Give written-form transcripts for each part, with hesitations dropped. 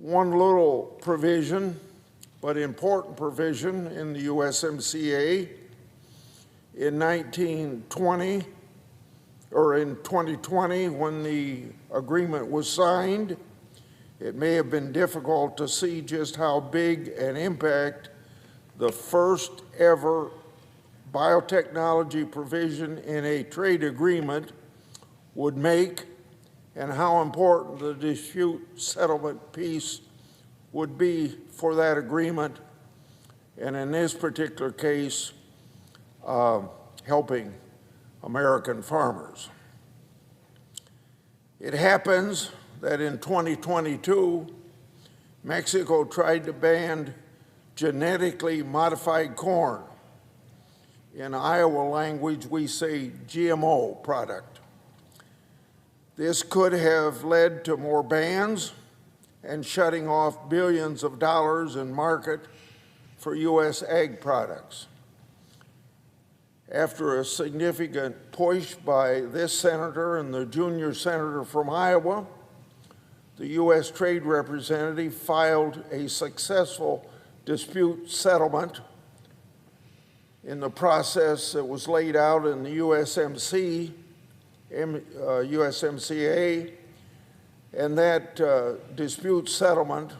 one little provision, but important provision in the USMCA. In 2020, when the agreement was signed, it may have been difficult to see just how big an impact the first ever biotechnology provision in a trade agreement would make, and how important the dispute settlement piece would be for that agreement, and in this particular case, helping American farmers. It happens that in 2022, Mexico tried to ban genetically modified corn. In Iowa language, we say GMO product. This could have led to more bans and shutting off billions of dollars in market for U.S. ag products. After a significant push by this senator and the junior senator from Iowa, the U.S. Trade Representative filed a successful dispute settlement in the process that was laid out in the USMCA, and that dispute settlement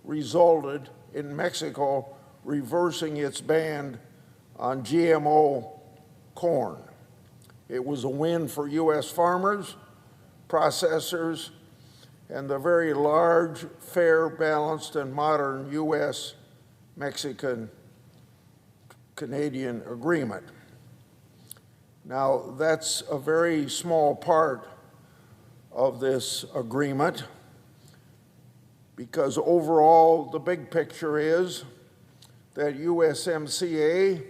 resulted in Mexico reversing its ban on GMO corn. It was a win for U.S. farmers, processors, and the very large, fair, balanced, and modern U.S.-Mexican-Canadian agreement. Now, that's a very small part of this agreement, because overall, the big picture is that USMCA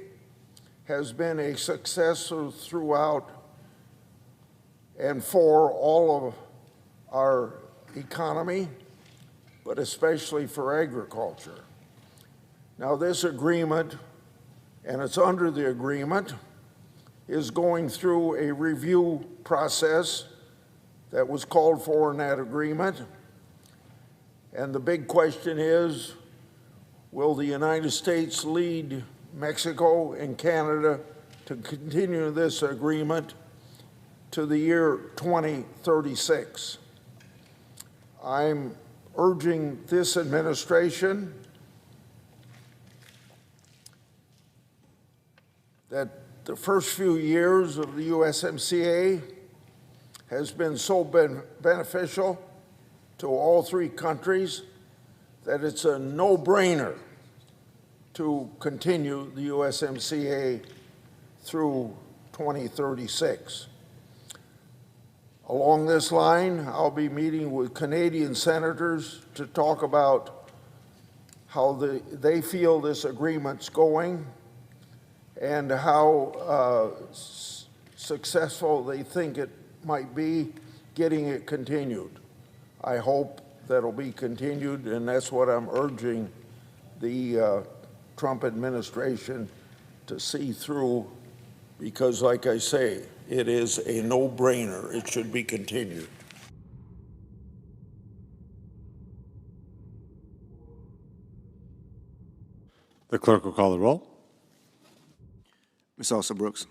has been a success throughout and for all of our economy, but especially for agriculture. Now, this agreement, and it's under the agreement, is going through a review process that was called for in that agreement. And the big question is, will the United States lead Mexico and Canada to continue this agreement to the year 2036? I'm urging this administration that the first few years of the USMCA has been so beneficial to all three countries that it's a no-brainer to continue the USMCA through 2036. Along this line, I'll be meeting with Canadian senators to talk about how they feel this agreement's going and how successful they think it might be getting it continued. I hope that'll be continued, and that's what I'm urging the Trump administration to see through, because, like I say, it is a no-brainer. It should be continued. The clerk will call the roll. Ms. Elsa Brooks.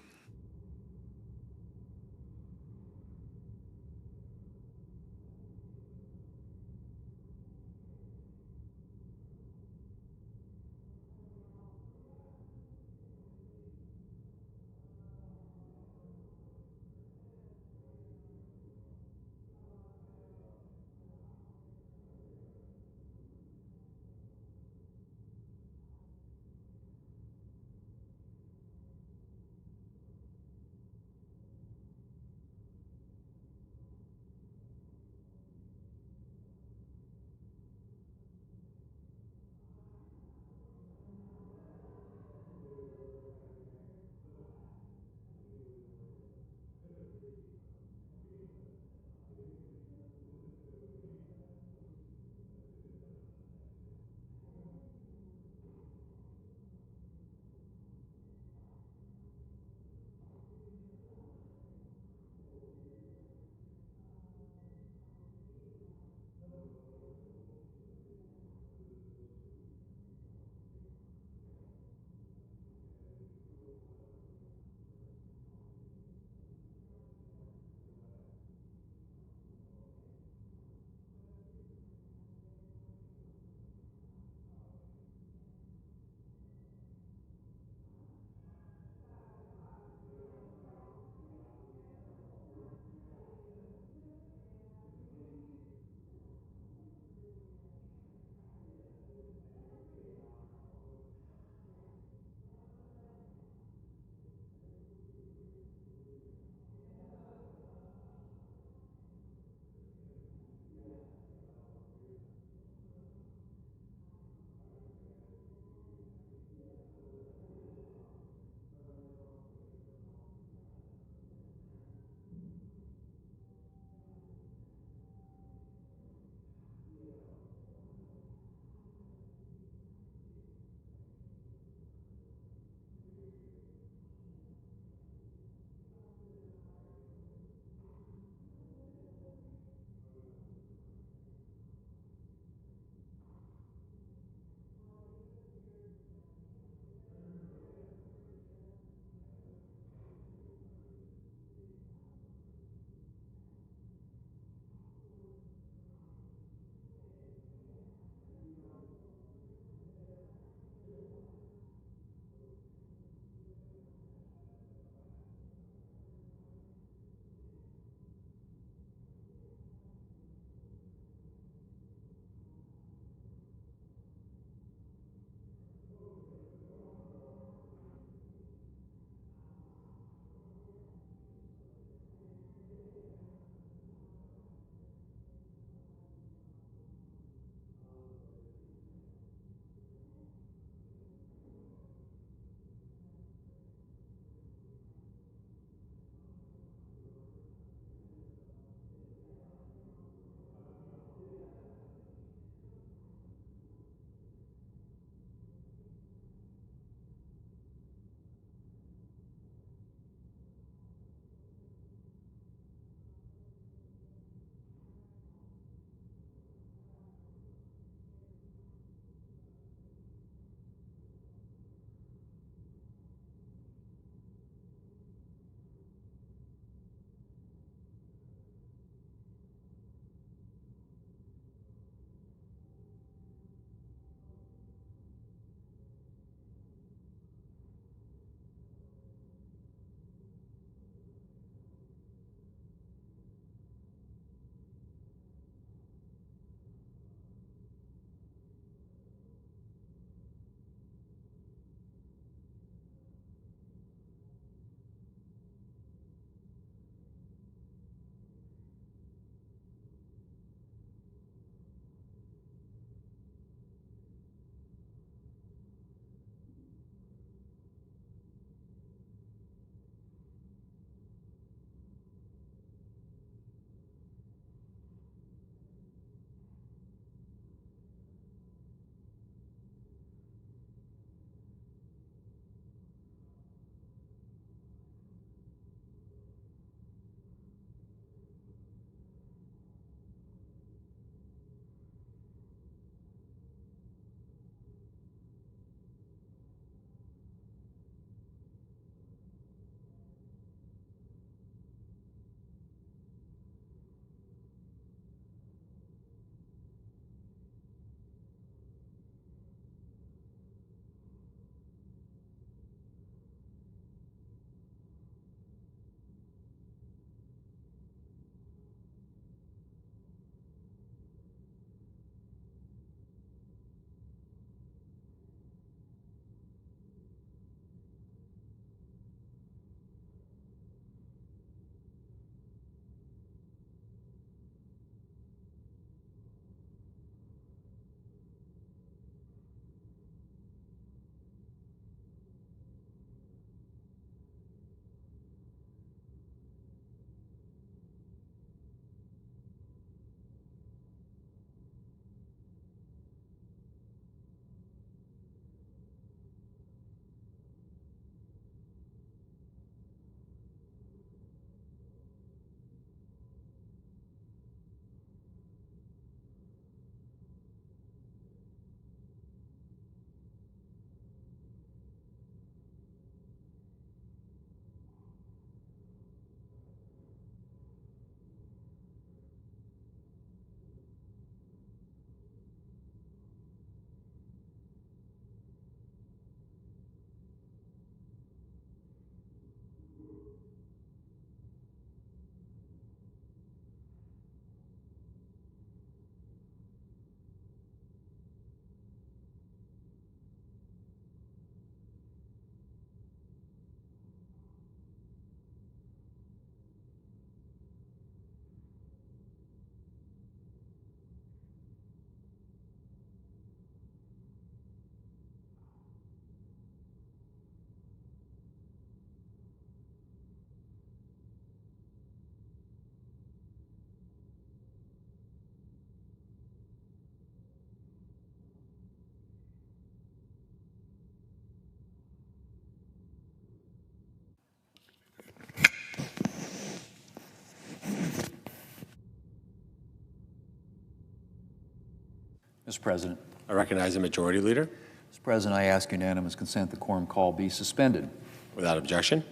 Mr. President. I recognize the Majority Leader. Mr. President, I ask unanimous consent the quorum call be suspended. Without objection.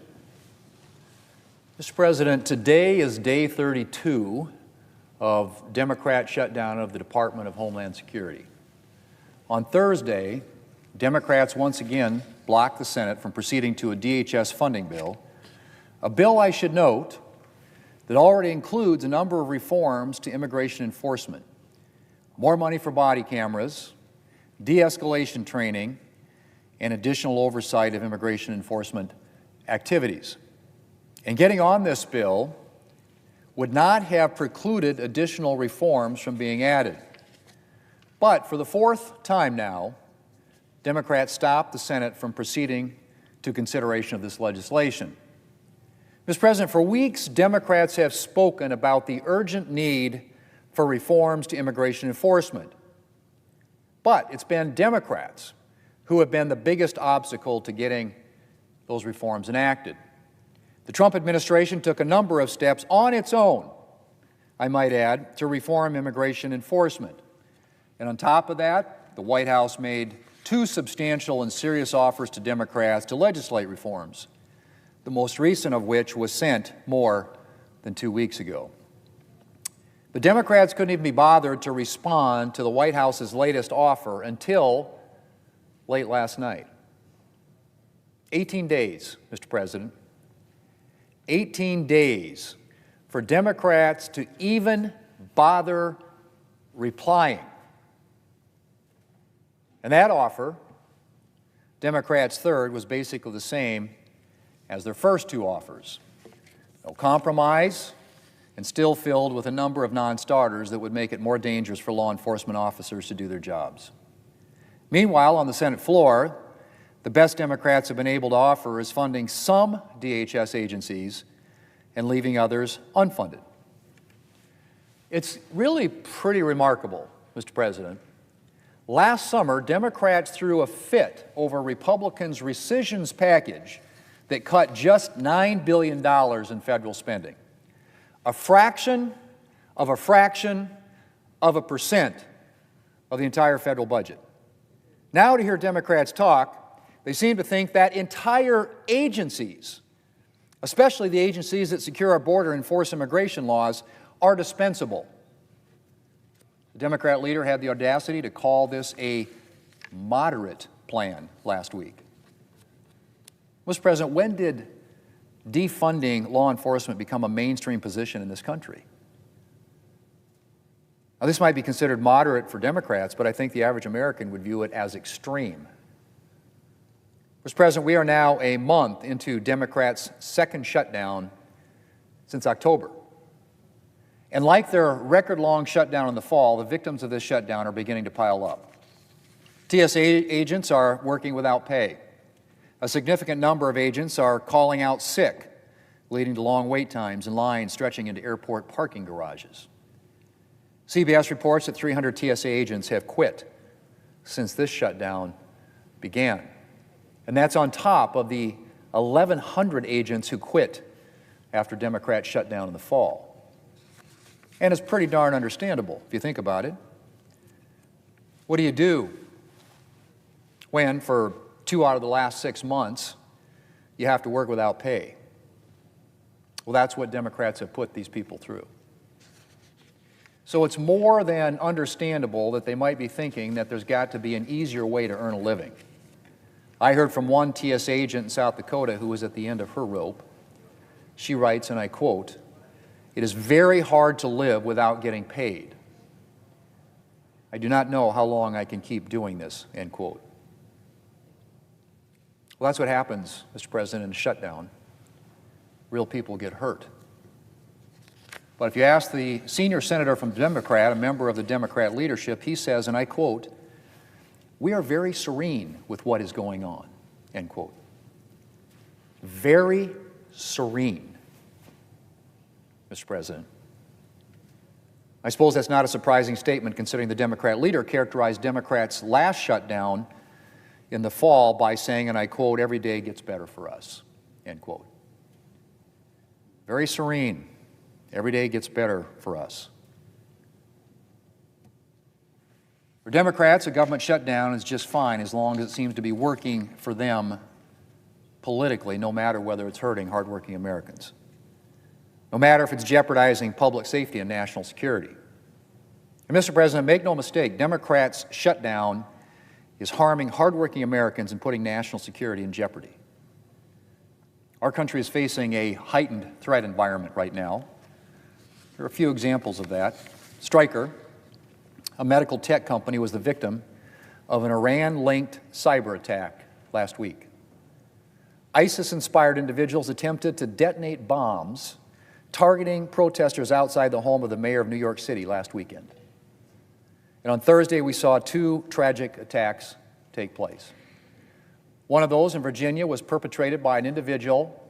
Mr. President, today is day 32 of Democrat shutdown of the Department of Homeland Security. On Thursday, Democrats once again blocked the Senate from proceeding to a DHS funding bill, a bill, I should note, that already includes a number of reforms to immigration enforcement. More money for body cameras, de-escalation training, and additional oversight of immigration enforcement activities. And getting on this bill would not have precluded additional reforms from being added. But for the fourth time now, Democrats stopped the Senate from proceeding to consideration of this legislation. Mr. President, for weeks, Democrats have spoken about the urgent need for reforms to immigration enforcement. But it's been Democrats who have been the biggest obstacle to getting those reforms enacted. The Trump administration took a number of steps on its own, I might add, to reform immigration enforcement. And on top of that, the White House made two substantial and serious offers to Democrats to legislate reforms, the most recent of which was sent more than 2 weeks ago. But Democrats couldn't even be bothered to respond to the White House's latest offer until late last night. 18 days, Mr. President. 18 days for Democrats to even bother replying. And that offer, Democrats' third, was basically the same as their first two offers. No compromise, and still filled with a number of non-starters that would make it more dangerous for law enforcement officers to do their jobs. Meanwhile, on the Senate floor, the best Democrats have been able to offer is funding some DHS agencies and leaving others unfunded. It's really pretty remarkable, Mr. President. Last summer, Democrats threw a fit over Republicans' rescissions package that cut just $9 billion in federal spending. A fraction of a fraction of a percent of the entire federal budget. Now to hear Democrats talk, they seem to think that entire agencies, especially the agencies that secure our border and enforce immigration laws, are dispensable. The Democrat leader had the audacity to call this a moderate plan last week. Mr. President, when did defunding law enforcement become a mainstream position in this country? Now, this might be considered moderate for Democrats, but I think the average American would view it as extreme. Mr. President, we are now a month into Democrats' second shutdown since October. And like their record-long shutdown in the fall, the victims of this shutdown are beginning to pile up. TSA agents are working without pay. A significant number of agents are calling out sick, leading to long wait times and lines stretching into airport parking garages. CBS reports that 300 TSA agents have quit since this shutdown began. And that's on top of the 1,100 agents who quit after Democrats shut down in the fall. And it's pretty darn understandable, if you think about it. What do you do when, for 2 out of the last 6 months, you have to work without pay? Well, that's what Democrats have put these people through. So it's more than understandable that they might be thinking that there's got to be an easier way to earn a living. I heard from one TSA agent in South Dakota who was at the end of her rope. She writes, and I quote, "It is very hard to live without getting paid. I do not know how long I can keep doing this," end quote. Well, that's what happens, Mr. President, in a shutdown. Real people get hurt. But if you ask the senior senator from Democrat, a member of the Democrat leadership, he says, and I quote, "We are very serene with what is going on," end quote. Very serene, Mr. President. I suppose that's not a surprising statement considering the Democrat leader characterized Democrats' last shutdown in the fall by saying, and I quote, "Every day gets better for us," end quote. Very serene. Every day gets better for us. For Democrats, a government shutdown is just fine as long as it seems to be working for them politically, no matter whether it's hurting hardworking Americans, no matter if it's jeopardizing public safety and national security. And Mr. President, make no mistake, Democrats' shutdown is harming hardworking Americans and putting national security in jeopardy. Our country is facing a heightened threat environment right now. There are a few examples of that. Stryker, a medical tech company, was the victim of an Iran-linked cyber attack last week. ISIS-inspired individuals attempted to detonate bombs targeting protesters outside the home of the mayor of New York City last weekend. And on Thursday, we saw 2 tragic attacks take place. One of those in Virginia was perpetrated by an individual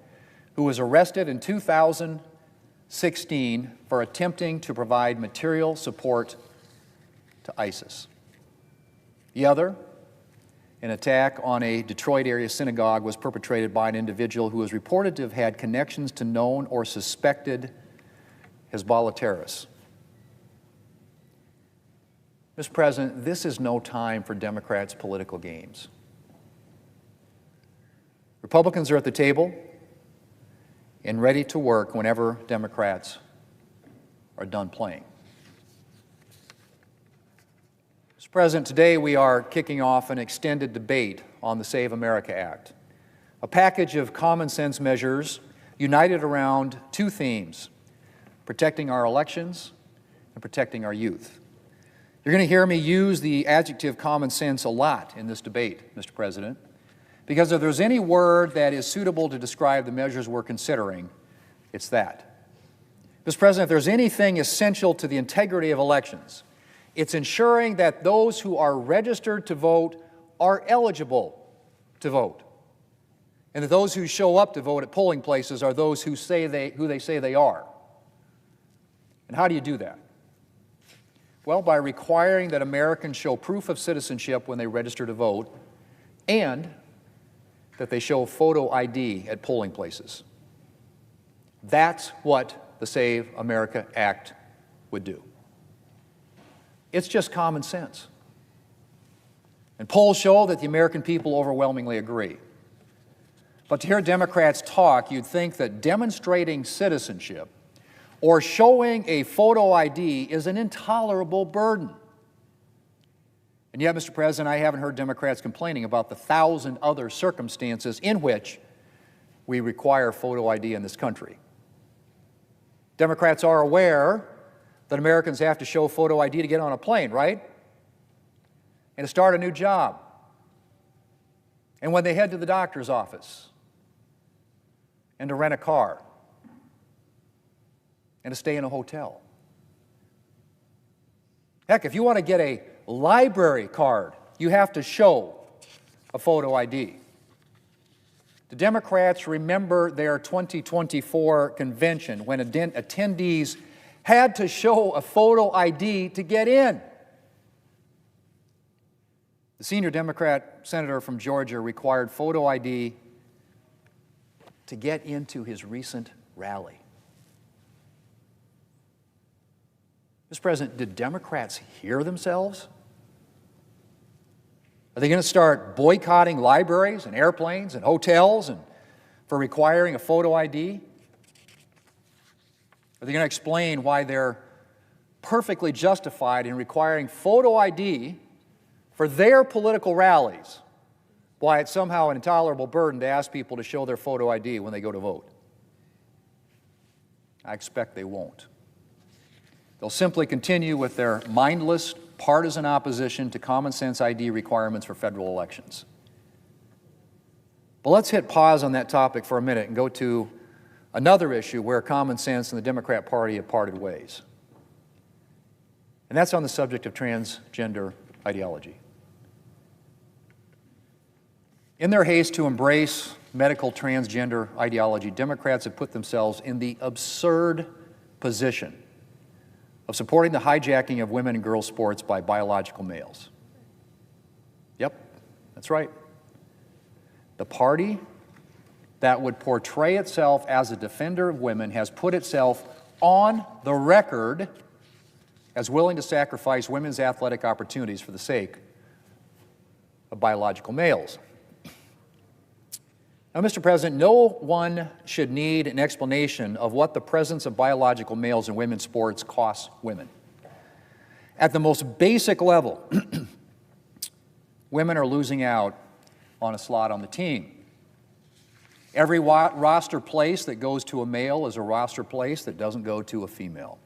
who was arrested in 2016 for attempting to provide material support to ISIS. The other, an attack on a Detroit area synagogue, was perpetrated by an individual who was reported to have had connections to known or suspected Hezbollah terrorists. Mr. President, this is no time for Democrats' political games. Republicans are at the table and ready to work whenever Democrats are done playing. Mr. President, today we are kicking off an extended debate on the Save America Act, a package of common sense measures united around 2 themes: protecting our elections and protecting our youth. You're going to hear me use the adjective common sense a lot in this debate, Mr. President, because if there's any word that is suitable to describe the measures we're considering, it's that. Mr. President, if there's anything essential to the integrity of elections, it's ensuring that those who are registered to vote are eligible to vote, and that those who show up to vote at polling places are those who they say they are. And how do you do that? Well, by requiring that Americans show proof of citizenship when they register to vote, and that they show photo ID at polling places. That's what the Save America Act would do. It's just common sense. And polls show that the American people overwhelmingly agree. But to hear Democrats talk, you'd think that demonstrating citizenship or showing a photo ID is an intolerable burden. And yet, Mr. President, I haven't heard Democrats complaining about the 1,000 other circumstances in which we require photo ID in this country. Democrats are aware that Americans have to show photo ID to get on a plane, right? And to start a new job. And when they head to the doctor's office. And to rent a car. And to stay in a hotel. Heck, if you want to get a library card, you have to show a photo ID. The Democrats remember their 2024 convention when attendees had to show a photo ID to get in. The senior Democrat senator from Georgia required photo ID to get into his recent rally. Mr. President, did Democrats hear themselves? Are they going to start boycotting libraries and airplanes and hotels for requiring a photo ID? Are they going to explain why they're perfectly justified in requiring photo ID for their political rallies, why it's somehow an intolerable burden to ask people to show their photo ID when they go to vote? I expect they won't. They'll simply continue with their mindless, partisan opposition to common sense ID requirements for federal elections. But let's hit pause on that topic for a minute and go to another issue where common sense and the Democrat Party have parted ways. And that's on the subject of transgender ideology. In their haste to embrace medical transgender ideology, Democrats have put themselves in the absurd position of supporting the hijacking of women and girls' sports by biological males. Yep, that's right. The party that would portray itself as a defender of women has put itself on the record as willing to sacrifice women's athletic opportunities for the sake of biological males. Now, Mr. President, no one should need an explanation of what the presence of biological males in women's sports costs women. At the most basic level, women are losing out on a slot on the team. Every roster place that goes to a male is a roster place that doesn't go to a female.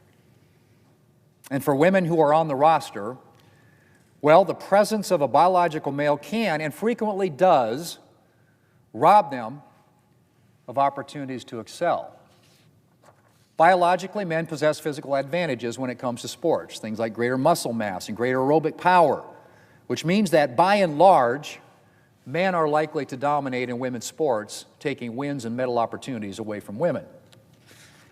And for women who are on the roster, well, the presence of a biological male can, and frequently does, rob them of opportunities to excel. Biologically, men possess physical advantages when it comes to sports, things like greater muscle mass and greater aerobic power, which means that by and large, men are likely to dominate in women's sports, taking wins and medal opportunities away from women.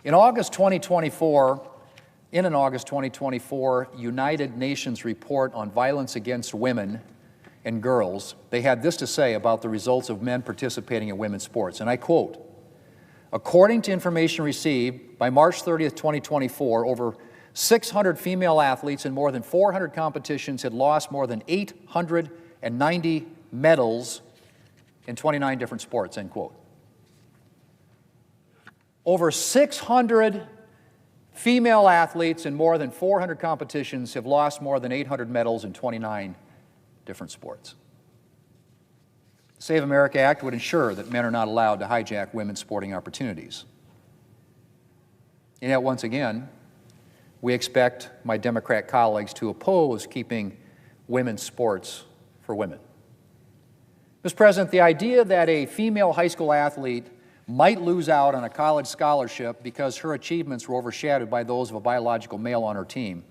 In an August 2024 United Nations report on violence against women and girls, they had this to say about the results of men participating in women's sports, and I quote, "According to information received by March 30th, 2024, over 600 female athletes in more than 400 competitions had lost more than 890 medals in 29 different sports," end quote. Over 600 female athletes in more than 400 competitions have lost more than 800 medals in 29 different sports. The Save America Act would ensure that men are not allowed to hijack women's sporting opportunities. And yet, once again, we expect my Democrat colleagues to oppose keeping women's sports for women. Mr. President, the idea that a female high school athlete might lose out on a college scholarship because her achievements were overshadowed by those of a biological male on her team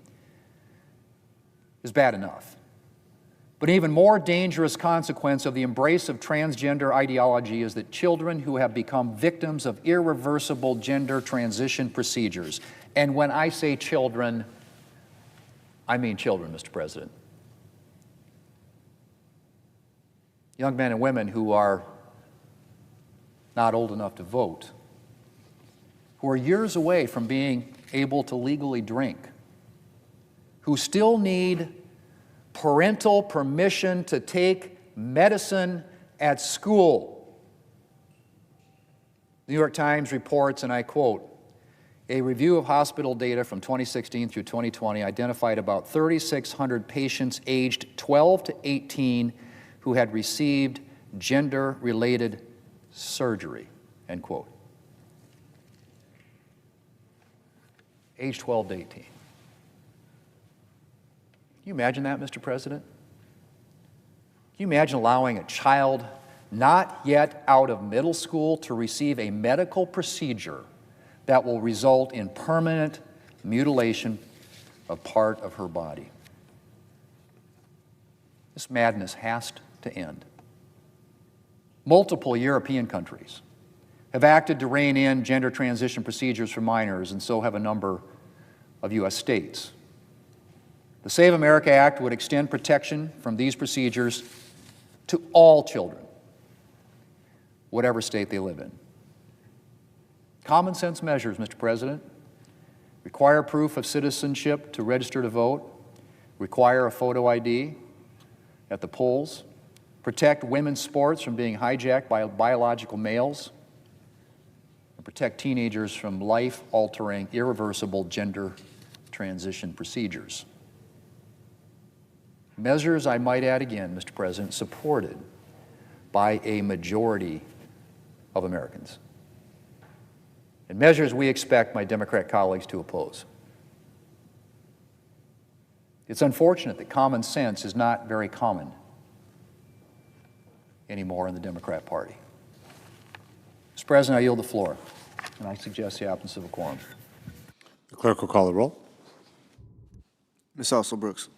is bad enough. But an even more dangerous consequence of the embrace of transgender ideology is that children who have become victims of irreversible gender transition procedures, and when I say children, I mean children, Mr. President, young men and women who are not old enough to vote, who are years away from being able to legally drink, who still need parental permission to take medicine at school. The New York Times reports, and I quote, "A review of hospital data from 2016 through 2020 identified about 3,600 patients aged 12 to 18 who had received gender-related surgery," end quote. Age 12 to 18. Can you imagine that, Mr. President? Can you imagine allowing a child not yet out of middle school to receive a medical procedure that will result in permanent mutilation of part of her body? This madness has to end. Multiple European countries have acted to rein in gender transition procedures for minors, and so have a number of U.S. states. The Save America Act would extend protection from these procedures to all children, whatever state they live in. Common sense measures, Mr. President, require proof of citizenship to register to vote, require a photo ID at the polls, protect women's sports from being hijacked by biological males, and protect teenagers from life-altering, irreversible gender transition procedures. Measures, I might add again, Mr. President, supported by a majority of Americans. And measures we expect my Democrat colleagues to oppose. It's unfortunate that common sense is not very common anymore in the Democrat Party. Mr. President, I yield the floor, and I suggest the absence of a quorum. The clerk will call the roll. Ms. Also Brooks.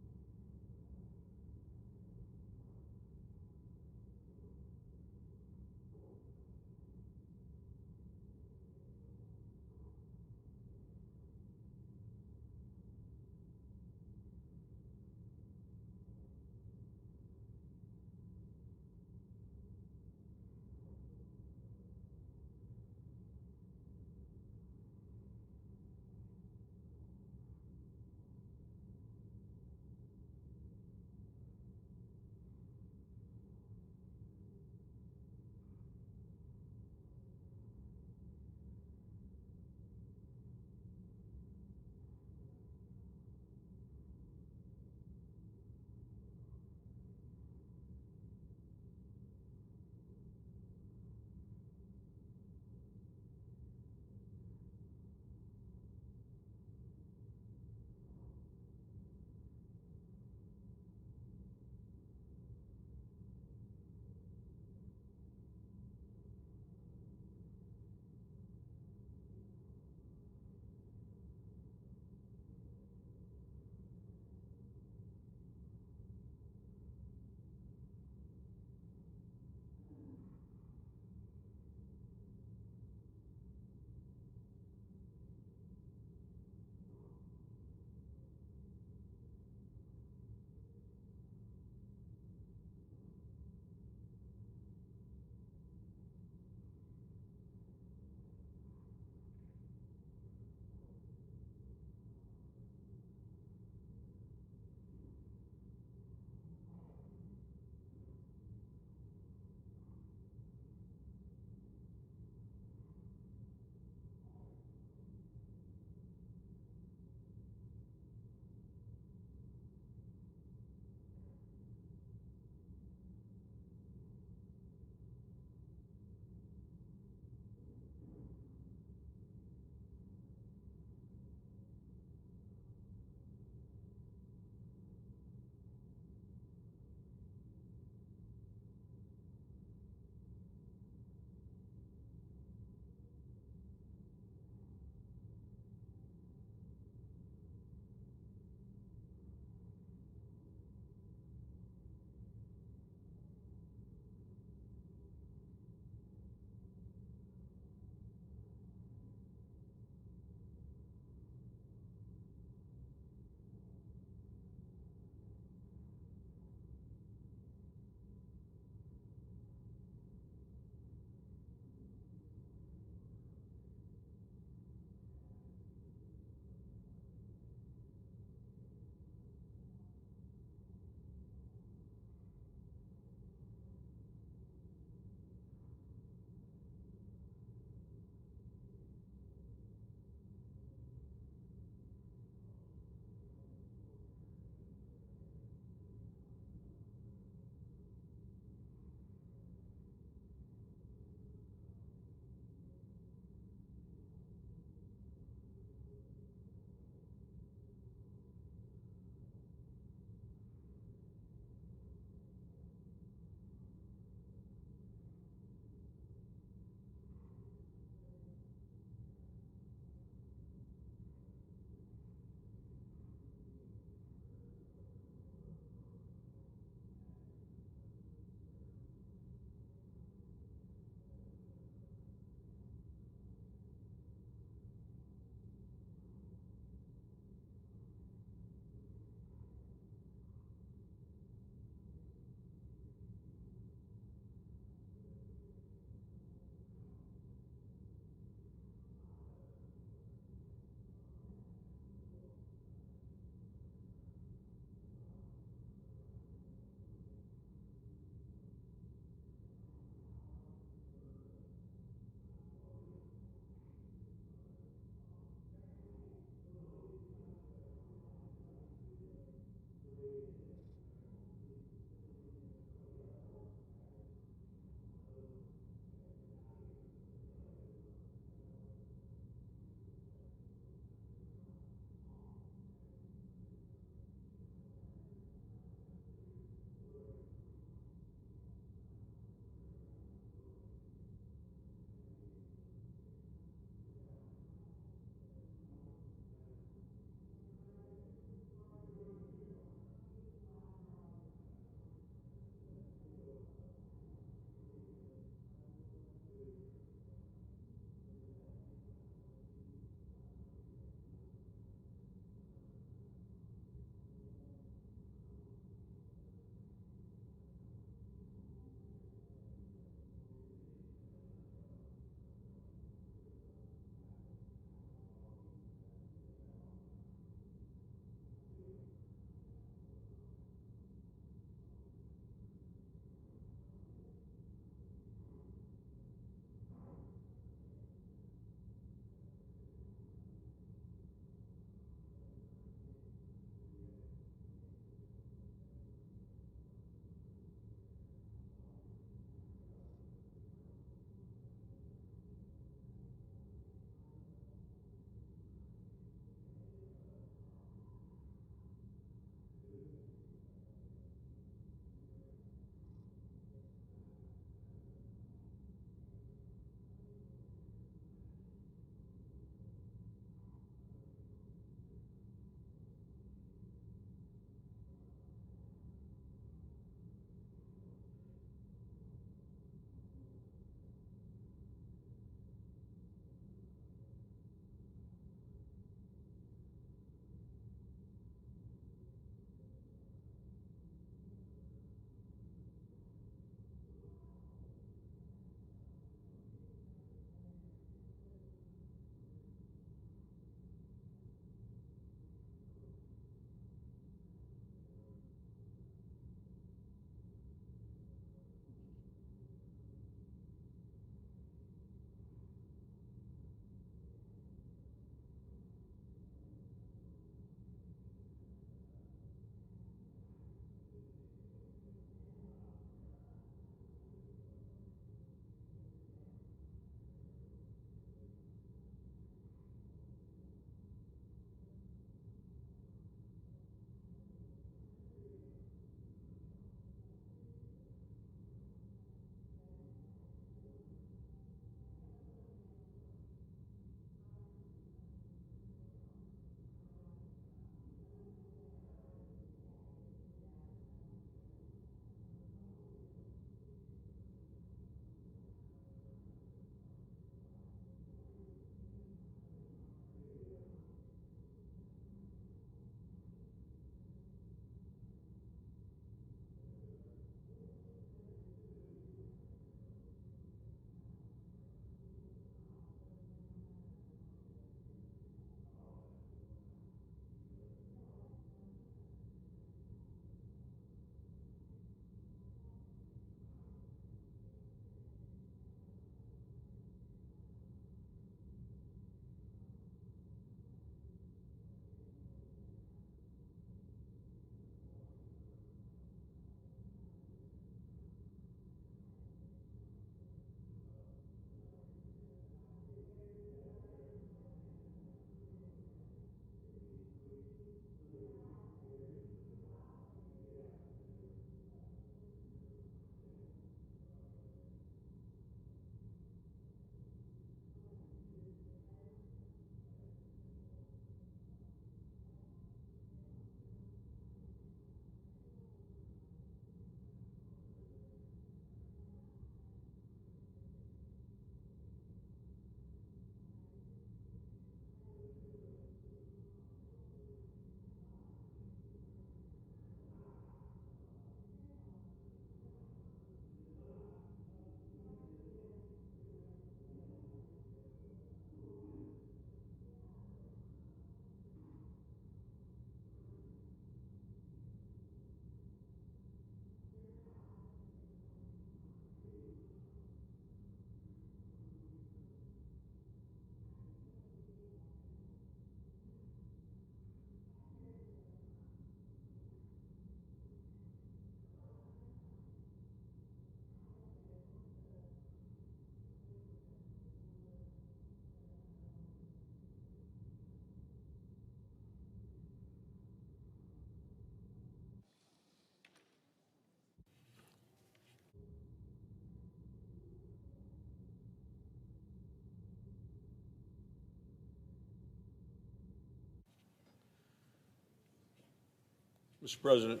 Mr. President.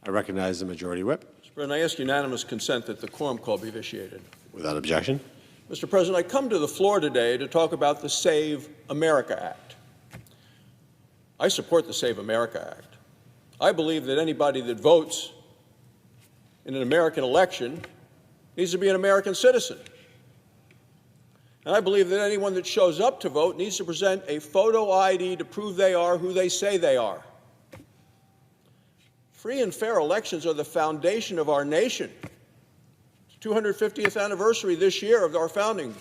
I recognize the Majority Whip. Mr. President, I ask unanimous consent that the quorum call be vitiated. Without objection. Mr. President, I come to the floor today to talk about the Save America Act. I support the Save America Act. I believe that anybody that votes in an American election needs to be an American citizen. And I believe that anyone that shows up to vote needs to present a photo ID to prove they are who they say they are. Free and fair elections are the foundation of our nation. It's the 250th anniversary this year of our founding.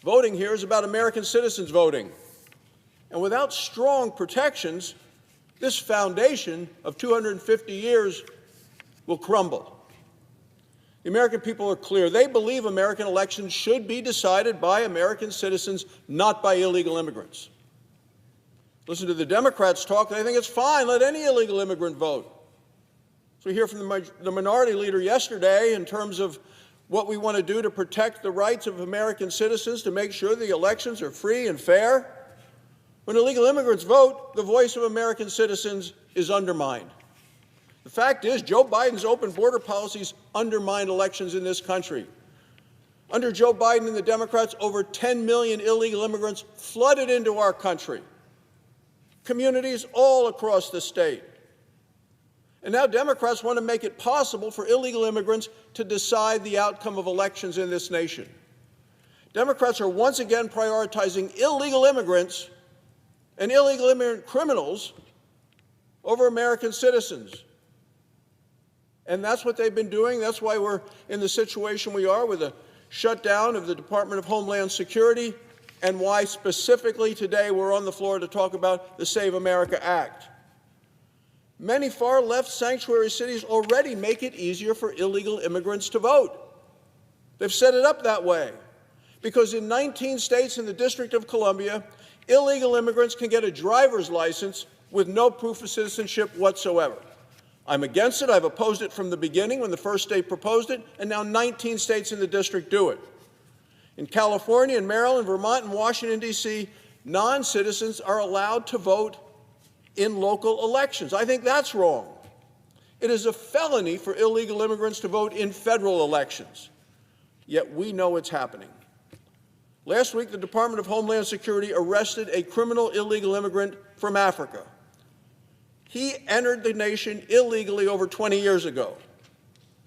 Voting here is about American citizens voting. And without strong protections, this foundation of 250 years will crumble. The American people are clear. They believe American elections should be decided by American citizens, not by illegal immigrants. Listen to the Democrats talk. They think it's fine. Let any illegal immigrant vote. So we hear from the minority leader yesterday in terms of what we want to do to protect the rights of American citizens, to make sure the elections are free and fair. When illegal immigrants vote, the voice of American citizens is undermined. The fact is, Joe Biden's open border policies undermine elections in this country. Under Joe Biden and the Democrats, over 10 million illegal immigrants flooded into our country. Communities all across the state. And now Democrats want to make it possible for illegal immigrants to decide the outcome of elections in this nation. Democrats are once again prioritizing illegal immigrants and illegal immigrant criminals over American citizens. And that's what they've been doing. That's why we're in the situation we are with a shutdown of the Department of Homeland Security, and why specifically today we're on the floor to talk about the Save America Act. Many far-left sanctuary cities already make it easier for illegal immigrants to vote. They've set it up that way because in 19 states in the District of Columbia, illegal immigrants can get a driver's license with no proof of citizenship whatsoever. I'm against it. I've opposed it from the beginning when the first state proposed it, and now 19 states in the district do it. In California, in Maryland, Vermont, and Washington, D.C., non-citizens are allowed to vote in local elections. I think that's wrong. It is a felony for illegal immigrants to vote in federal elections, yet we know it's happening. Last week, the Department of Homeland Security arrested a criminal illegal immigrant from Africa. He entered the nation illegally over 20 years ago.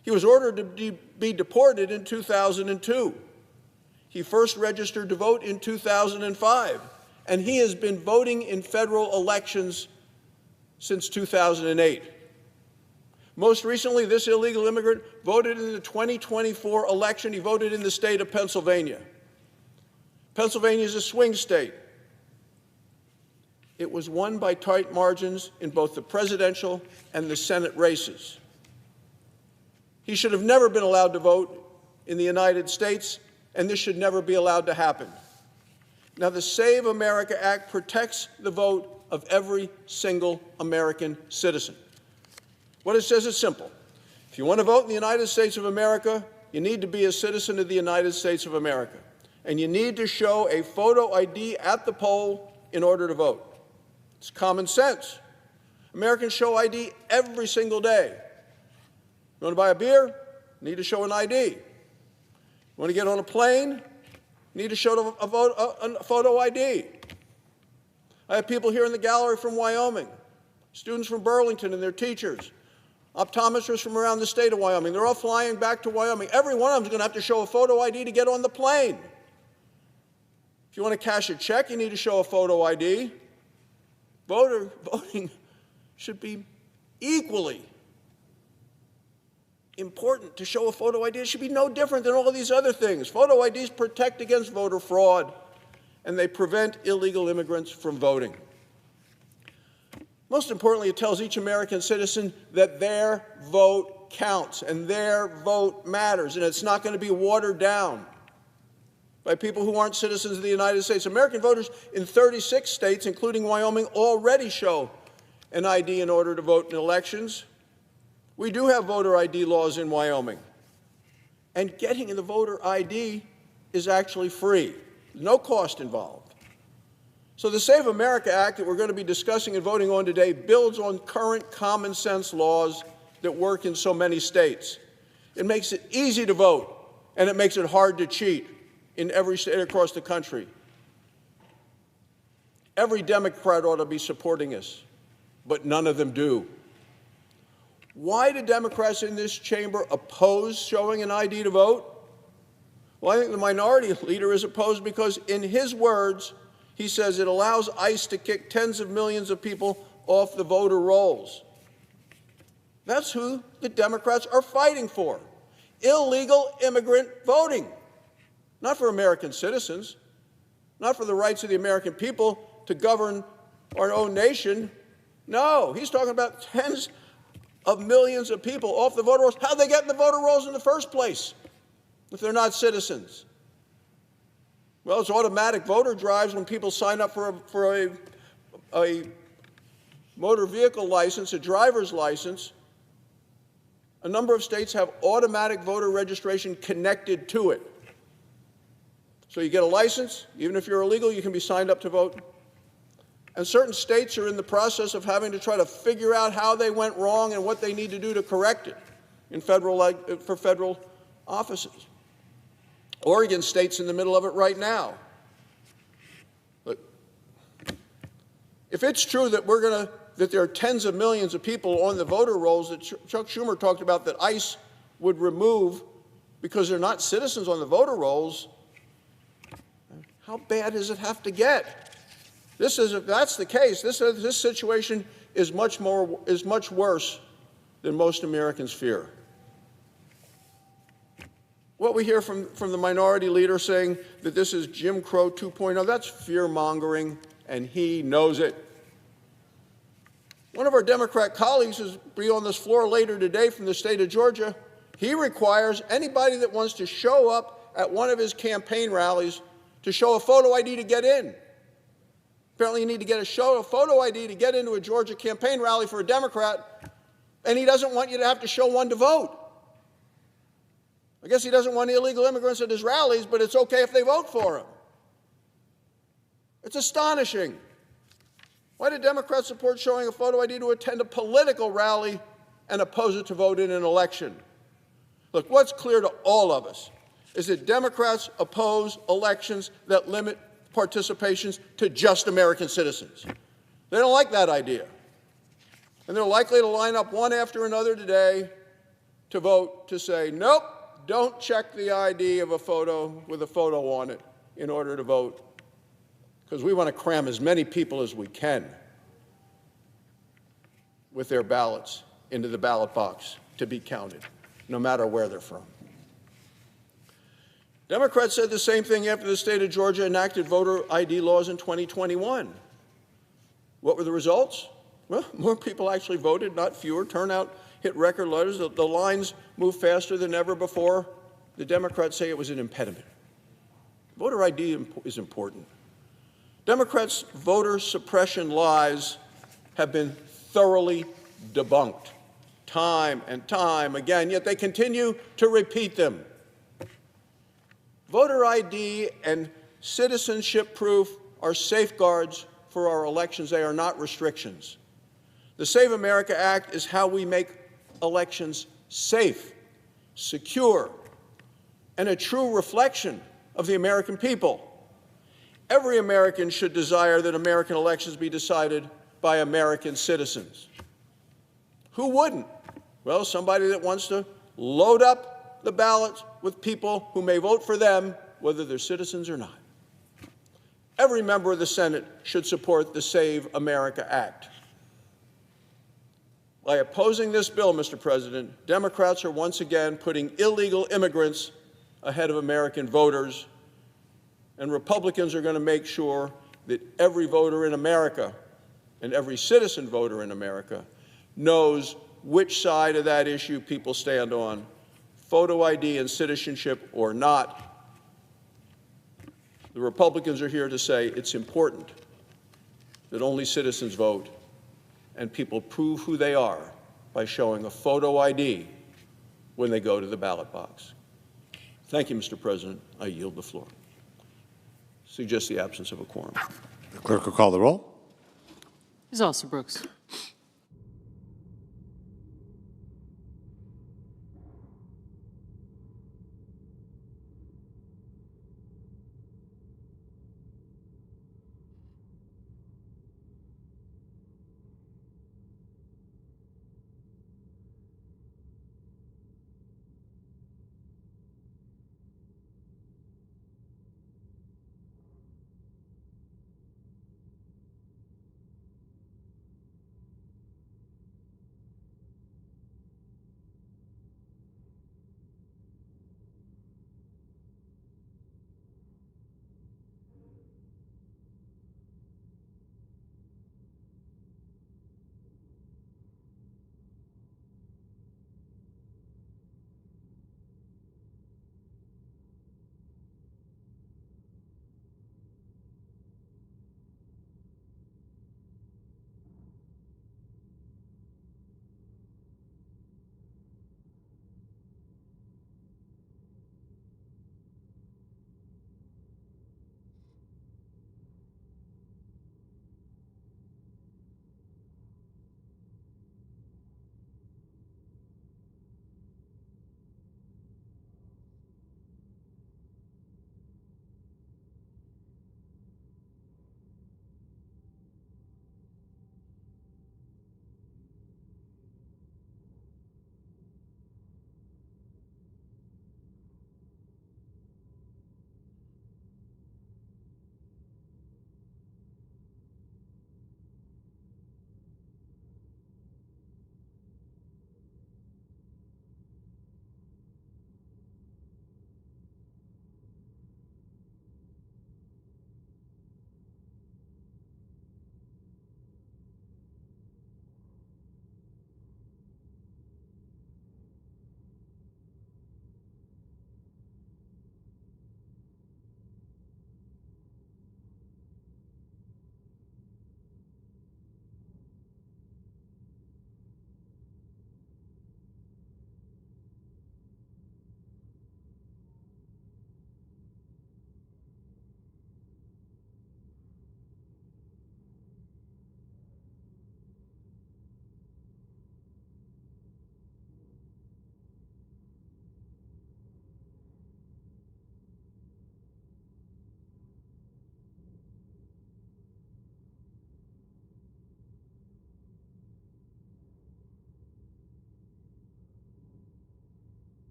He was ordered to be deported in 2002. He first registered to vote in 2005, and he has been voting in federal elections since 2008. Most recently, this illegal immigrant voted in the 2024 election. He voted in the state of Pennsylvania. Pennsylvania is a swing state. It was won by tight margins in both the presidential and the Senate races. He should have never been allowed to vote in the United States, and this should never be allowed to happen. Now, the Save America Act protects the vote of every single American citizen. What it says is simple. If you want to vote in the United States of America, you need to be a citizen of the United States of America, and you need to show a photo ID at the poll in order to vote. It's common sense. Americans show ID every single day. You want to buy a beer? You need to show an ID. You want to get on a plane? You need to show a photo ID. I have people here in the gallery from Wyoming, students from Burlington and their teachers, optometrists from around the state of Wyoming. They're all flying back to Wyoming. Every one of them is going to have to show a photo ID to get on the plane. If you want to cash a check, you need to show a photo ID. Voting should be equally important to show a photo ID. It should be no different than all of these other things. Photo IDs protect against voter fraud, and they prevent illegal immigrants from voting. Most importantly, it tells each American citizen that their vote counts and their vote matters, and it's not going to be watered down by people who aren't citizens of the United States. American voters in 36 states, including Wyoming, already show an ID in order to vote in elections. We do have voter ID laws in Wyoming. And getting the voter ID is actually free. There's no cost involved. So the Save America Act that we're going to be discussing and voting on today builds on current common sense laws that work in so many states. It makes it easy to vote, and it makes it hard to cheat in every state across the country. Every Democrat ought to be supporting us, but none of them do. Why do Democrats in this chamber oppose showing an ID to vote? Well, I think the minority leader is opposed because, in his words, he says it allows ICE to kick tens of millions of people off the voter rolls. That's who the Democrats are fighting for. Illegal immigrant voting. Not for American citizens, not for the rights of the American people to govern our own nation. No, he's talking about tens of millions of people off the voter rolls. How'd they get in the voter rolls in the first place if they're not citizens? Well, it's automatic voter drives when people sign up for a motor vehicle license, a driver's license. A number of states have automatic voter registration connected to it. So you get a license, even if you're illegal, you can be signed up to vote. And certain states are in the process of having to try to figure out how they went wrong and what they need to do to correct it for federal offices. Oregon State's in the middle of it right now. But if it's true that that there are tens of millions of people on the voter rolls that Chuck Schumer talked about that ICE would remove because they're not citizens on the voter rolls, how bad does it have to get? If that's the case, this situation is much worse than most Americans fear. What we hear from the minority leader saying that this is Jim Crow 2.0, that's fear-mongering, and he knows it. One of our Democrat colleagues will be on this floor later today from the state of Georgia. He requires anybody that wants to show up at one of his campaign rallies to show a photo ID to get in. Apparently you need to get a photo ID to get into a Georgia campaign rally for a Democrat, and he doesn't want you to have to show one to vote. I guess he doesn't want illegal immigrants at his rallies, but it's okay if they vote for him. It's astonishing. Why do Democrats support showing a photo ID to attend a political rally and oppose it to vote in an election? Look, what's clear to all of us is that Democrats oppose elections that limit participations to just American citizens. They don't like that idea. And they're likely to line up one after another today to vote to say, nope, don't check the ID of a photo with a photo on it in order to vote, because we want to cram as many people as we can with their ballots into the ballot box to be counted, no matter where they're from. Democrats said the same thing after the state of Georgia enacted voter ID laws in 2021. What were the results? Well, more people actually voted, not fewer. Turnout hit record lows. The lines moved faster than ever before. The Democrats say it was an impediment. Voter ID is important. Democrats' voter suppression lies have been thoroughly debunked time and time again, yet they continue to repeat them. Voter ID and citizenship proof are safeguards for our elections. They are not restrictions. The Save America Act is how we make elections safe, secure, and a true reflection of the American people. Every American should desire that American elections be decided by American citizens. Who wouldn't? Well, somebody that wants to load up the ballots with people who may vote for them, whether they're citizens or not. Every member of the Senate should support the Save America Act. By opposing this bill, Mr. President, Democrats are once again putting illegal immigrants ahead of American voters, and Republicans are going to make sure that every voter in America and every citizen voter in America knows which side of that issue people stand on, photo ID and citizenship or not. The Republicans are here to say it's important that only citizens vote and people prove who they are by showing a photo ID when they go to the ballot box. Thank you, Mr. President. I yield the floor. Suggest the absence of a quorum. The Clerk will call the roll. Ms. Alsobrooks.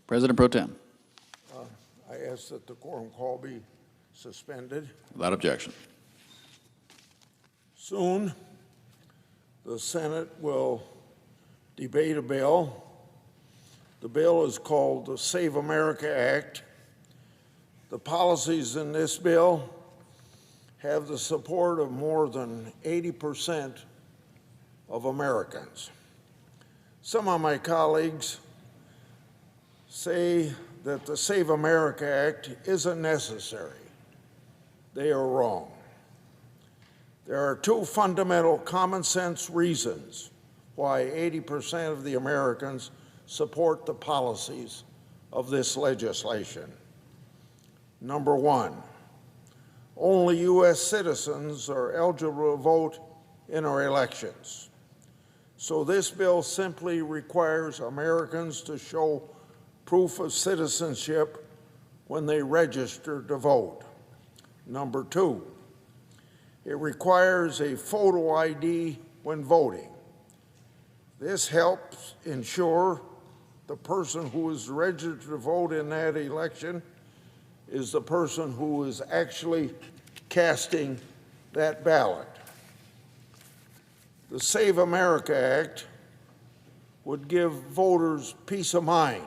President Pro Tem. I ask that the quorum call be suspended. Without objection. Soon, the Senate will debate a bill. The bill is called the Save America Act. The policies in this bill have the support of more than 80% of Americans. Some of my colleagues say that the Save America Act isn't necessary. They are wrong. There are two fundamental common sense reasons why 80% of the Americans support the policies of this legislation. Number one, only U.S. citizens are eligible to vote in our elections. So this bill simply requires Americans to show proof of citizenship when they register to vote. Number two, it requires a photo ID when voting. This helps ensure the person who is registered to vote in that election is the person who is actually casting that ballot. The Save America Act would give voters peace of mind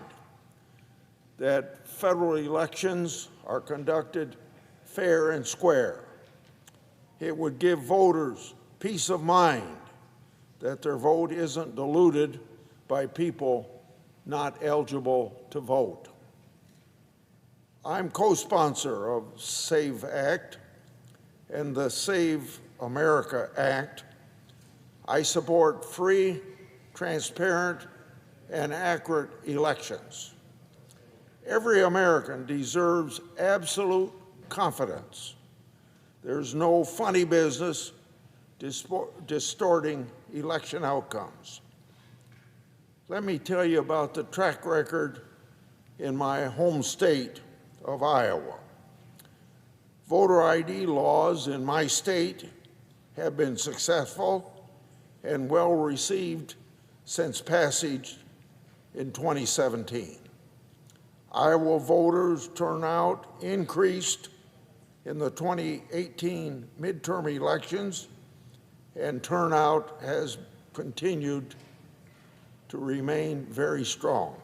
that federal elections are conducted fair and square. It would give voters peace of mind that their vote isn't diluted by people not eligible to vote. I'm co-sponsor of SAVE Act and the Save America Act. I support free, transparent, and accurate elections. Every American deserves absolute confidence. There's no funny business distorting election outcomes. Let me tell you about the track record in my home state of Iowa. Voter ID laws in my state have been successful and well received since passage in 2017. Iowa voters turnout increased in the 2018 midterm elections, and turnout has continued to remain very strong.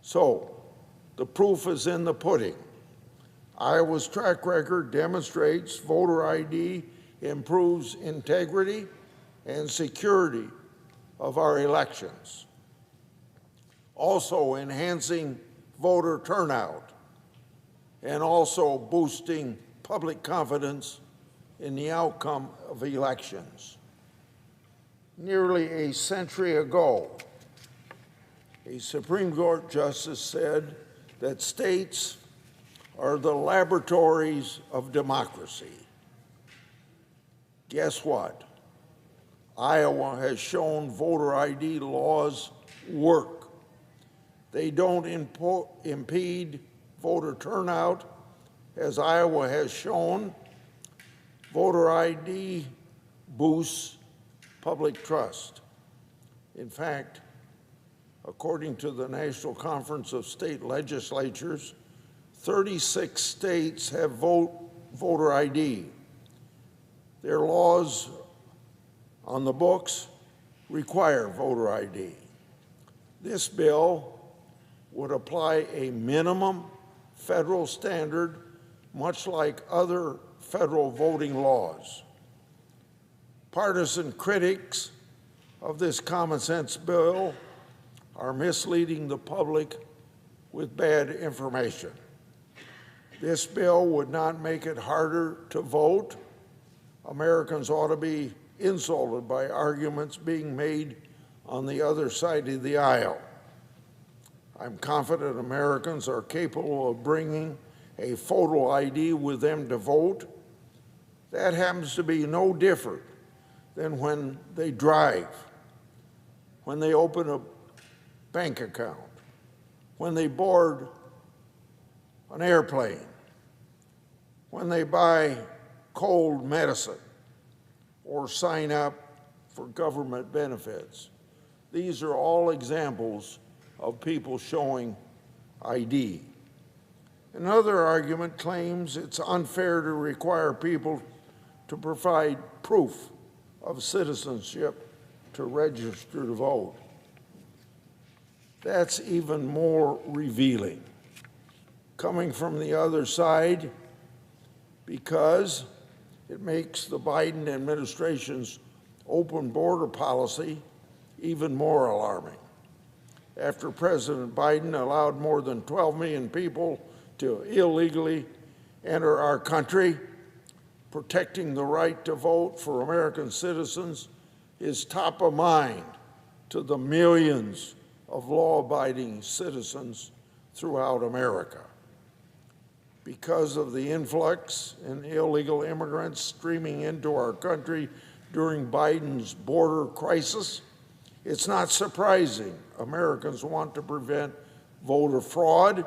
So, the proof is in the pudding. Iowa's track record demonstrates voter ID improves integrity and security of our elections, also enhancing voter turnout and also boosting public confidence in the outcome of elections. Nearly a century ago, a Supreme Court justice said that states are the laboratories of democracy. Guess what? Iowa has shown voter ID laws work. They don't impede voter turnout, as Iowa has shown. Voter ID boosts public trust. In fact, according to the National Conference of State Legislatures, 36 states have voter ID. Their laws on the books require voter ID. This bill would apply a minimum federal standard, much like other federal voting laws. Partisan critics of this common sense bill are misleading the public with bad information. This bill would not make it harder to vote. Americans ought to be insulted by arguments being made on the other side of the aisle. I'm confident Americans are capable of bringing a photo ID with them to vote. That happens to be no different than when they drive, when they open a bank account, when they board an airplane, when they buy cold medicine or sign up for government benefits. These are all examples of people showing ID. Another argument claims it's unfair to require people to provide proof of citizenship to register to vote. That's even more revealing coming from the other side, because it makes the Biden administration's open border policy even more alarming. After President Biden allowed more than 12 million people to illegally enter our country, protecting the right to vote for American citizens is top of mind to the millions of law-abiding citizens throughout America. Because of the influx in illegal immigrants streaming into our country during Biden's border crisis, it's not surprising Americans want to prevent voter fraud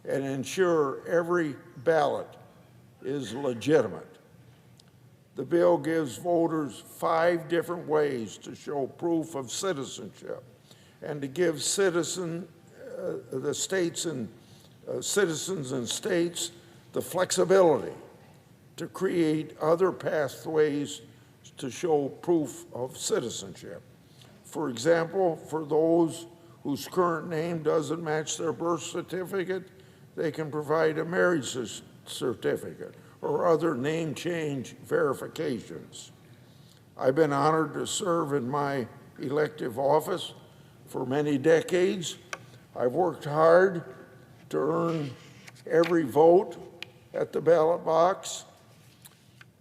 and ensure every ballot is legitimate. The bill gives voters 5 different ways to show proof of citizenship and to give citizens and states the flexibility to create other pathways to show proof of citizenship. For example, for those whose current name doesn't match their birth certificate, they can provide a marriage certificate or other name change verifications. I've been honored to serve in my elective office for many decades. I've worked hard to earn every vote at the ballot box.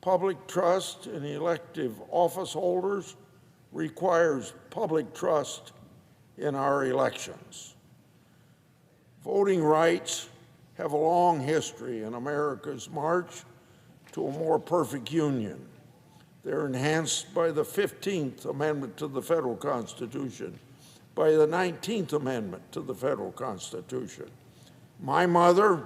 Public trust in elective office holders requires public trust in our elections. Voting rights have a long history in America's march to a more perfect union. They're enhanced by the 15th Amendment to the Federal Constitution, by the 19th Amendment to the Federal Constitution. My mother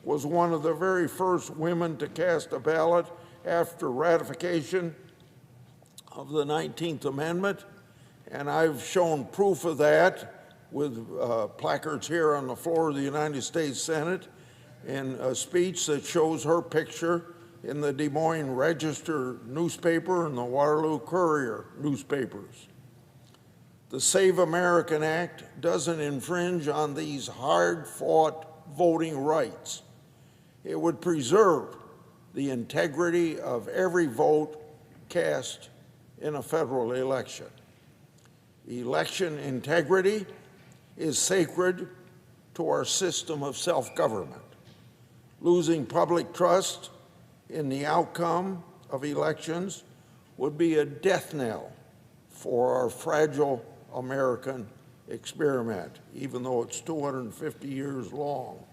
was one of the very first women to cast a ballot after ratification of the 19th Amendment, and I've shown proof of that with placards here on the floor of the United States Senate in a speech that shows her picture in the Des Moines Register newspaper and the Waterloo Courier newspapers. The Save American Act doesn't infringe on these hard-fought voting rights. It would preserve the integrity of every vote cast in a federal election. Election integrity is sacred to our system of self-government. Losing public trust in the outcome of elections would be a death knell for our fragile American experiment, even though it's 250 years long.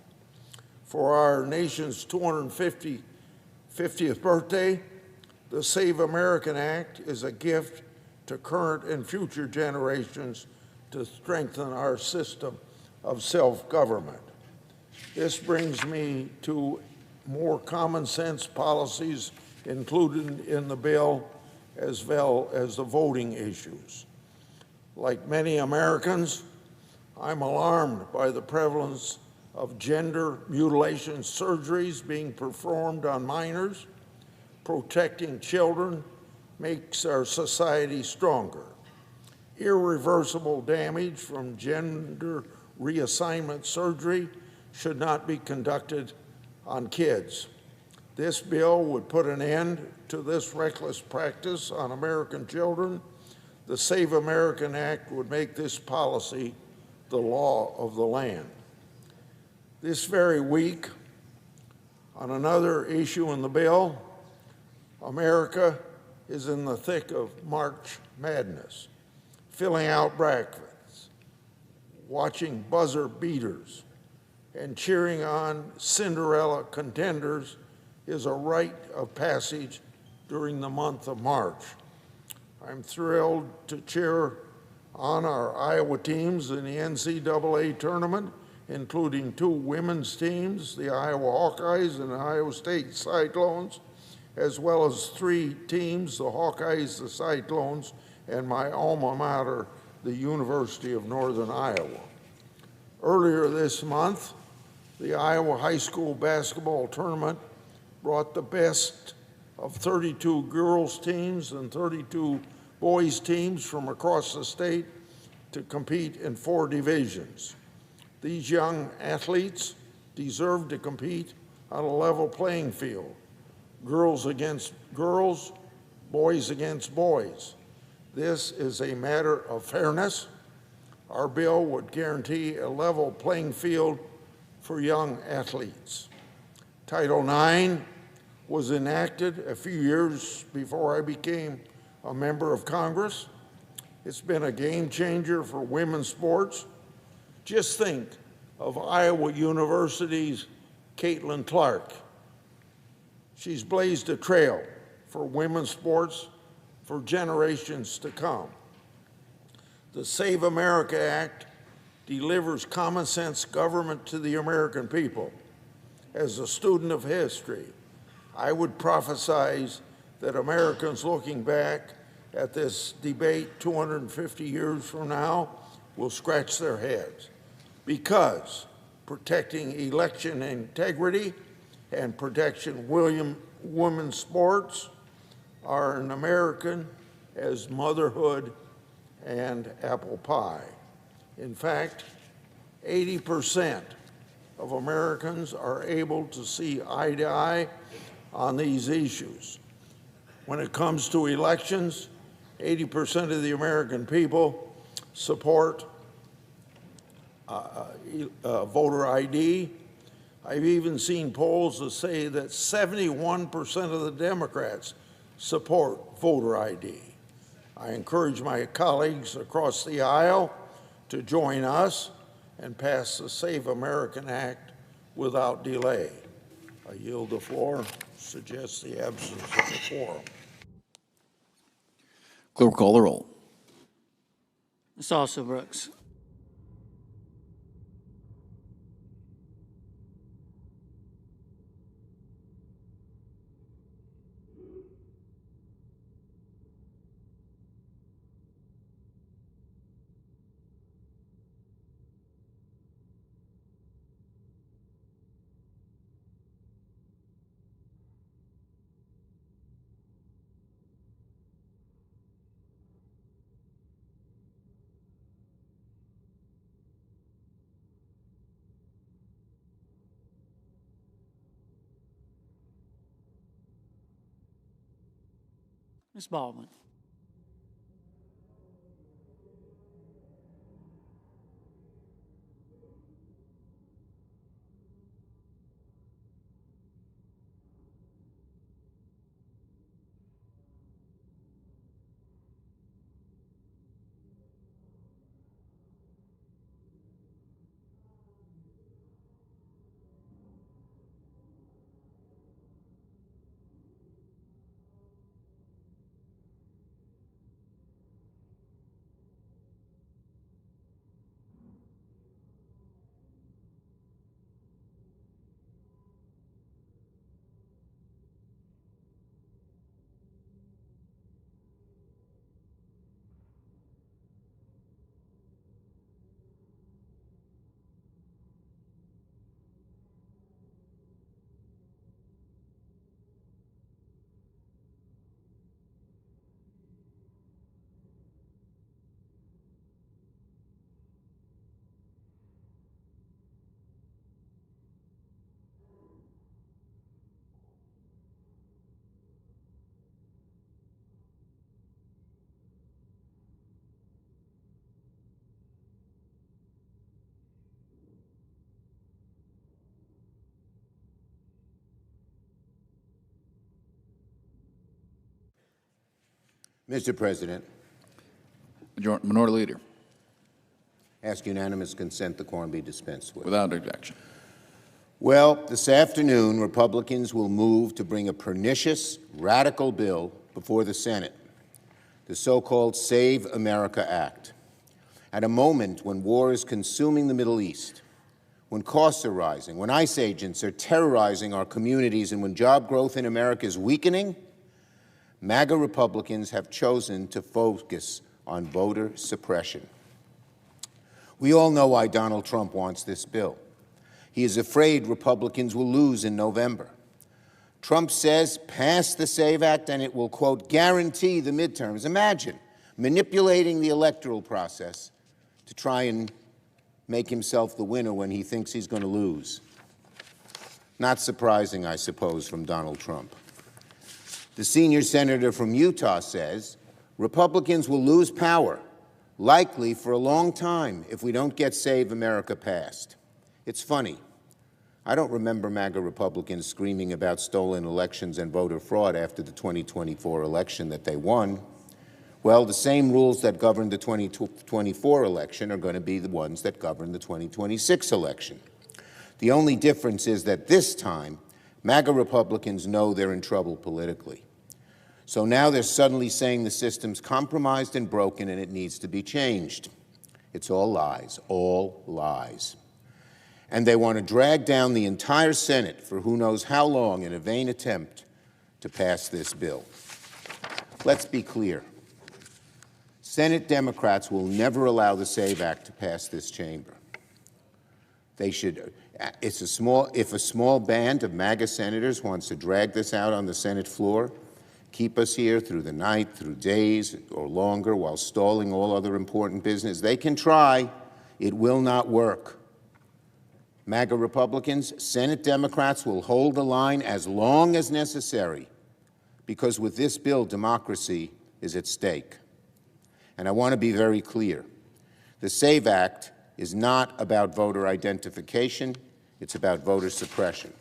For our nation's 250th birthday, the Save American Act is a gift to current and future generations to strengthen our system of self-government. This brings me to more common sense policies included in the bill, as well as the voting issues. Like many Americans, I'm alarmed by the prevalence of gender mutilation surgeries being performed on minors. Protecting children makes our society stronger. Irreversible damage from gender reassignment surgery should not be conducted on kids. This bill would put an end to this reckless practice on American children. The Save American Act would make this policy the law of the land. This very week, on another issue in the bill, America is in the thick of March Madness, filling out brackets, watching buzzer beaters, and cheering on Cinderella contenders is a rite of passage during the month of March. I'm thrilled to cheer on our Iowa teams in the NCAA tournament, including 2 women's teams, the Iowa Hawkeyes and the Iowa State Cyclones, as well as 3 teams, the Hawkeyes, the Cyclones, and my alma mater, the University of Northern Iowa. Earlier this month, the Iowa High School basketball tournament brought the best of 32 girls teams and 32 boys teams from across the state to compete in 4 divisions. These young athletes deserve to compete on a level playing field, girls against girls, boys against boys. This is a matter of fairness. Our bill would guarantee a level playing field for young athletes. Title IX was enacted a few years before I became a member of Congress. It's been a game changer for women's sports. Just think of Iowa University's Caitlin Clark. She's blazed a trail for women's sports for generations to come. The Save America Act delivers common sense government to the American people. As a student of history, I would prophesize that Americans looking back at this debate 250 years from now will scratch their heads, because protecting election integrity and protection women's sports are an American as motherhood and apple pie. In fact, 80% of Americans are able to see eye to eye on these issues. When it comes to elections, 80% of the American people support voter ID. I've even seen polls that say that 71% of the Democrats support voter ID. I encourage my colleagues across the aisle to join us and pass the Save American Act without delay. I yield the floor. Suggest the absence of the quorum. Clerk will call the roll. Ms. Alsobrooks. Ms. Baldwin. Mr. President, Minority Leader. ask unanimous consent the quorum be dispensed with. Without objection. Well, this afternoon, Republicans will move to bring a pernicious, radical bill before the Senate, the so-called Save America Act. At a moment when war is consuming the Middle East, when costs are rising, when ICE agents are terrorizing our communities, and when job growth in America is weakening, MAGA Republicans have chosen to focus on voter suppression. We all know why Donald Trump wants this bill. He is afraid Republicans will lose in November. Trump says, pass the SAVE Act and it will, quote, guarantee the midterms. Imagine manipulating the electoral process to try and make himself the winner when he thinks he's going to lose. Not surprising, I suppose, from Donald Trump. The senior senator from Utah says Republicans will lose power, likely for a long time, if we don't get Save America passed. It's funny. I don't remember MAGA Republicans screaming about stolen elections and voter fraud after the 2024 election that they won. Well, the same rules that govern the 2024 election are going to be the ones that govern the 2026 election. The only difference is that this time, MAGA Republicans know they're in trouble politically. So now they're suddenly saying the system's compromised and broken and it needs to be changed. It's all lies, all lies. And they want to drag down the entire Senate for who knows how long in a vain attempt to pass this bill. Let's be clear. Senate Democrats will never allow the SAVE Act to pass this chamber. They should, if a small band of MAGA senators wants to drag this out on the Senate floor, keep us here through the night, through days or longer while stalling all other important business, they can try. It will not work. MAGA Republicans, Senate Democrats will hold the line as long as necessary because with this bill, democracy is at stake. And I want to be very clear. The SAVE Act is not about voter identification. It's about voter suppression.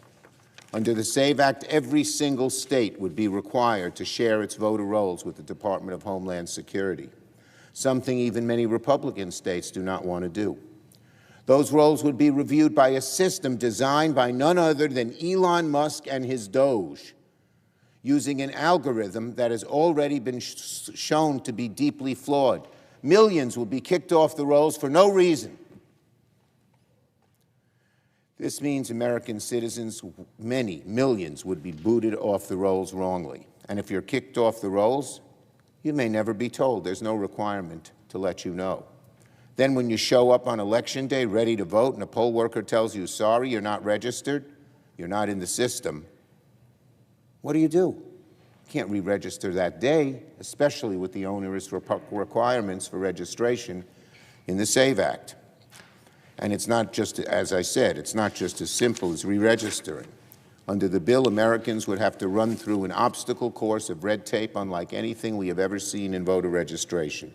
Under the SAVE Act, every single state would be required to share its voter rolls with the Department of Homeland Security, something even many Republican states do not want to do. Those rolls would be reviewed by a system designed by none other than Elon Musk and his Doge, using an algorithm that has already been shown to be deeply flawed. Millions will be kicked off the rolls for no reason. This means American citizens, many millions, would be booted off the rolls wrongly. And if you're kicked off the rolls, you may never be told. There's no requirement to let you know. Then when you show up on Election Day ready to vote and a poll worker tells you, sorry, you're not registered, you're not in the system, what do? You can't re-register that day, especially with the onerous requirements for registration in the SAVE Act. And it's not just, as I said, it's not just as simple as re-registering. Under the bill, Americans would have to run through an obstacle course of red tape unlike anything we have ever seen in voter registration.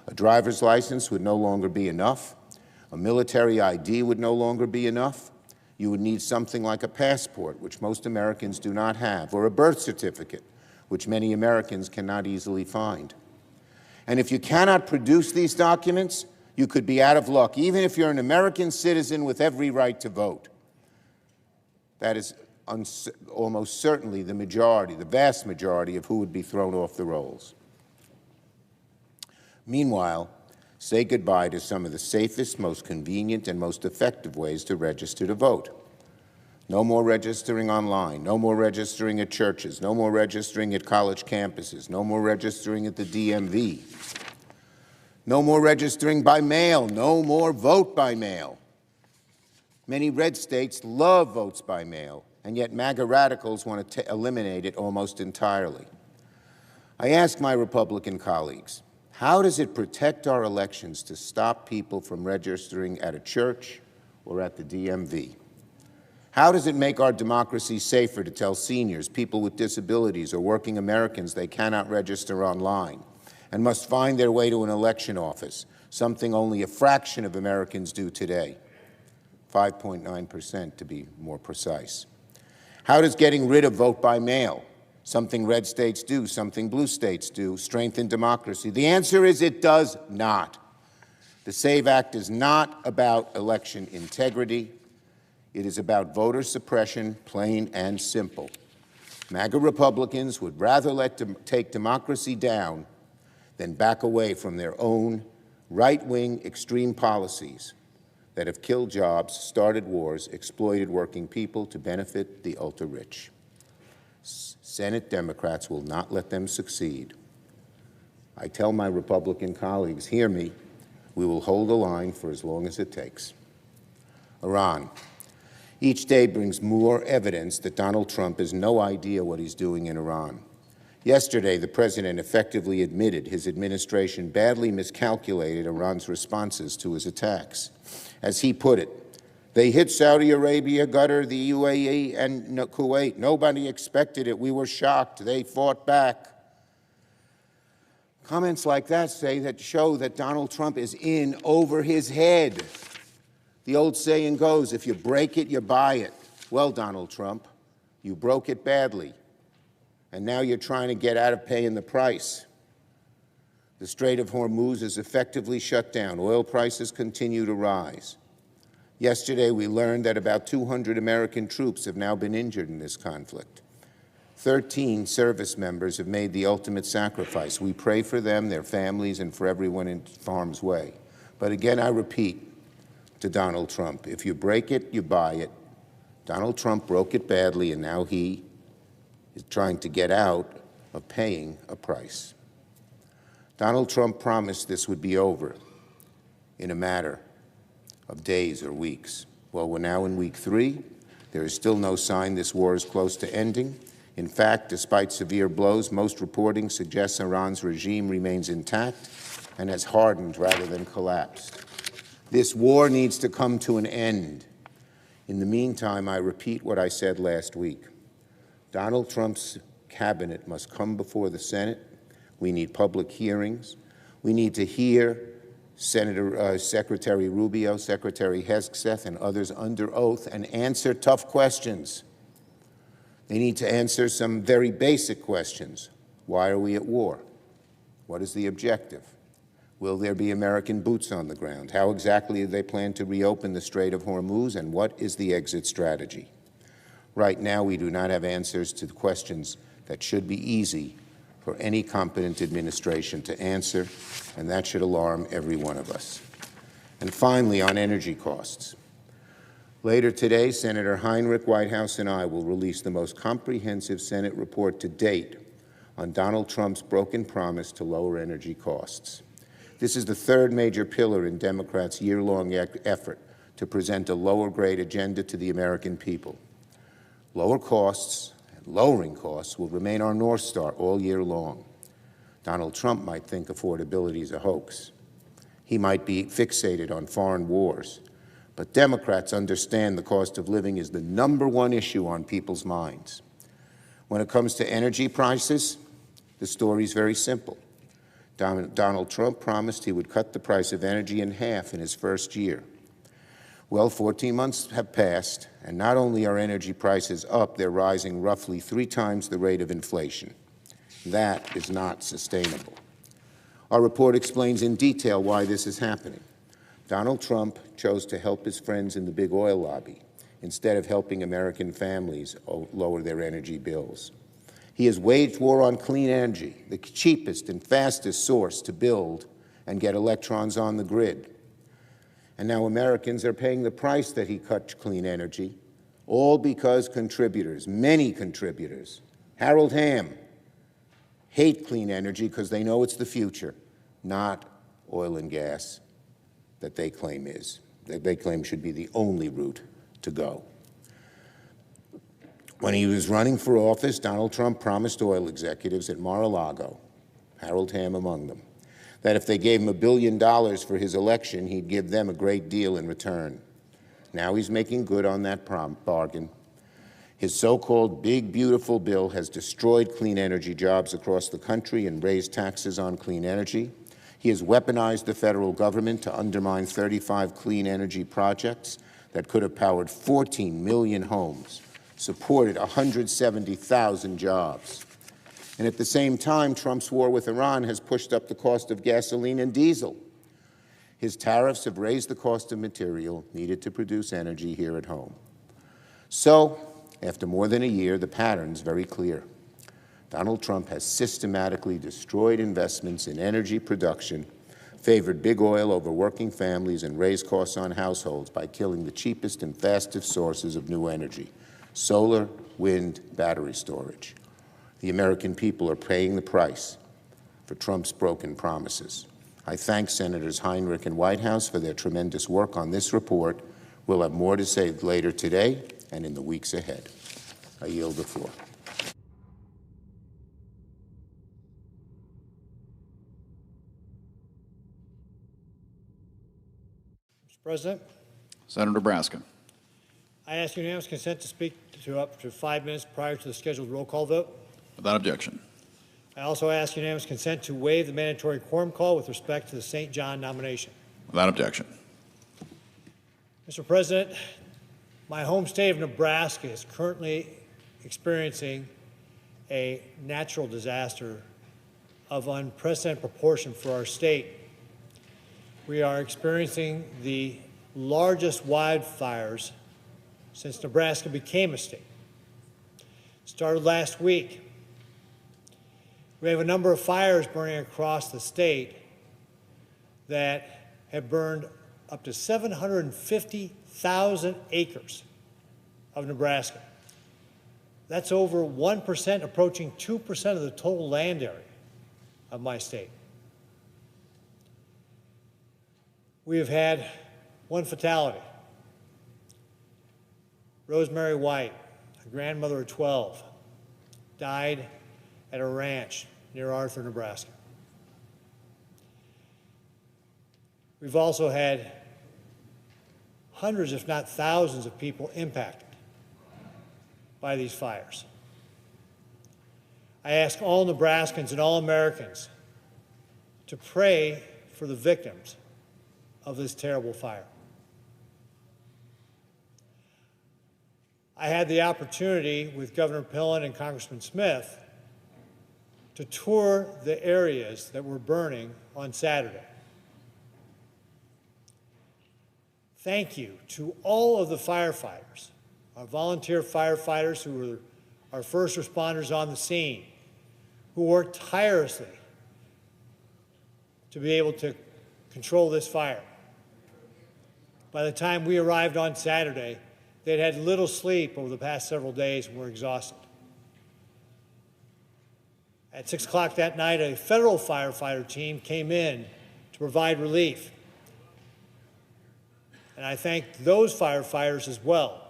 A driver's license would no longer be enough. A military ID would no longer be enough. You would need something like a passport, which most Americans do not have, or a birth certificate, which many Americans cannot easily find. And if you cannot produce these documents, you could be out of luck, even if you're an American citizen with every right to vote. That is almost certainly the majority, the vast majority of who would be thrown off the rolls. Meanwhile, say goodbye to some of the safest, most convenient, and most effective ways to register to vote. No more registering online, no more registering at churches, no more registering at college campuses, no more registering at the DMV. No more registering by mail. No more vote by mail. Many red states love votes by mail, and yet MAGA radicals want to eliminate it almost entirely. I ask my Republican colleagues, how does it protect our elections to stop people from registering at a church or at the DMV? How does it make our democracy safer to tell seniors, people with disabilities, or working Americans they cannot register online and must find their way to an election office, something only a fraction of Americans do today, 5.9% to be more precise? How does getting rid of vote by mail, something red states do, something blue states do, strengthen democracy? The answer is it does not. The SAVE Act is not about election integrity. It is about voter suppression, plain and simple. MAGA Republicans would rather take democracy down than back away from their own right-wing extreme policies that have killed jobs, started wars, exploited working people to benefit the ultra-rich. Senate Democrats will not let them succeed. I tell my Republican colleagues, hear me, We will hold the line for as long as it takes. Iran. Each day brings more evidence that Donald Trump has no idea what he's doing in Iran. Yesterday, the president effectively admitted his administration badly miscalculated Iran's responses to his attacks. As he put it, they hit Saudi Arabia, Qatar, the UAE, and Kuwait. Nobody expected it. We were shocked. They fought back. Comments like that show that Donald Trump is in over his head. The old saying goes, if you break it, you buy it. Well, Donald Trump, you broke it badly, and now you're trying to get out of paying the price. The Strait of Hormuz is effectively shut down. Oil prices continue to rise. Yesterday, we learned that about 200 American troops have now been injured in this conflict. 13 service members have made the ultimate sacrifice. We pray for them, their families, and for everyone in harm's way. But again, I repeat to Donald Trump, if you break it, you buy it. Donald Trump broke it badly, and now he is trying to get out of paying a price. Donald Trump promised this would be over in a matter of days or weeks. Well, we're now in week 3. There is still no sign this war is close to ending. In fact, despite severe blows, most reporting suggests Iran's regime remains intact and has hardened rather than collapsed. This war needs to come to an end. In the meantime, I repeat what I said last week. Donald Trump's cabinet must come before the Senate. We need public hearings. We need to hear Secretary Rubio, Secretary Hegseth, and others under oath and answer tough questions. They need to answer some very basic questions. Why are we at war? What is the objective? Will there be American boots on the ground? How exactly do they plan to reopen the Strait of Hormuz, and what is the exit strategy? Right now, we do not have answers to the questions that should be easy for any competent administration to answer, and that should alarm every one of us. And finally, on energy costs. Later today, Senator Heinrich, White House, and I will release the most comprehensive Senate report to date on Donald Trump's broken promise to lower energy costs. This is the third major pillar in Democrats' year-long effort to present a lower-grade agenda to the American people. Lower costs and lowering costs will remain our North Star all year long. Donald Trump might think affordability is a hoax. He might be fixated on foreign wars. But Democrats understand the cost of living is the #1 issue on people's minds. When it comes to energy prices, the story is very simple. Donald Trump promised he would cut the price of energy in half in his first year. Well, 14 months have passed, and not only are energy prices up, they're rising roughly 3 times the rate of inflation. That is not sustainable. Our report explains in detail why this is happening. Donald Trump chose to help his friends in the big oil lobby instead of helping American families lower their energy bills. He has waged war on clean energy, the cheapest and fastest source to build and get electrons on the grid. And now Americans are paying the price that he cut clean energy, all because contributors, many contributors, Harold Hamm, hate clean energy because they know it's the future, not oil and gas that they claim should be the only route to go. When he was running for office, Donald Trump promised oil executives at Mar-a-Lago, Harold Hamm among them, that if they gave him $1 billion for his election, he'd give them a great deal in return. Now he's making good on that bargain. His so-called big, beautiful bill has destroyed clean energy jobs across the country and raised taxes on clean energy. He has weaponized the federal government to undermine 35 clean energy projects that could have powered 14 million homes, supported 170,000 jobs. And at the same time, Trump's war with Iran has pushed up the cost of gasoline and diesel. His tariffs have raised the cost of material needed to produce energy here at home. So, after more than a year, the pattern's very clear. Donald Trump has systematically destroyed investments in energy production, favored big oil over working families, and raised costs on households by killing the cheapest and fastest sources of new energy: solar, wind, battery storage. The American people are paying the price for Trump's broken promises. I thank Senators Heinrich and Whitehouse for their tremendous work on this report. We'll have more to say later today and in the weeks ahead. I yield the floor. Mr. President, Senator Nebraska. I ask unanimous consent to speak to up to 5 minutes prior to the scheduled roll call vote. Without objection. I also ask unanimous consent to waive the mandatory quorum call with respect to the St. John nomination. Without objection. Mr. President, my home state of Nebraska is currently experiencing a natural disaster of unprecedented proportion for our state. We are experiencing the largest wildfires since Nebraska became a state. Started last week. We have a number of fires burning across the state that have burned up to 750,000 acres of Nebraska. That's over 1%, approaching 2% of the total land area of my state. We have had one fatality. Rosemary White, a grandmother of 12, died at a ranch near Arthur, Nebraska. We've also had hundreds, if not thousands, of people impacted by these fires. I ask all Nebraskans and all Americans to pray for the victims of this terrible fire. I had the opportunity with Governor Pillen and Congressman Smith to tour the areas that were burning on Saturday. Thank you to all of the firefighters, our volunteer firefighters who were our first responders on the scene, who worked tirelessly to be able to control this fire. By the time we arrived on Saturday, they'd had little sleep over the past several days and were exhausted. At 6 o'clock that night, a federal firefighter team came in to provide relief. And I thank those firefighters as well.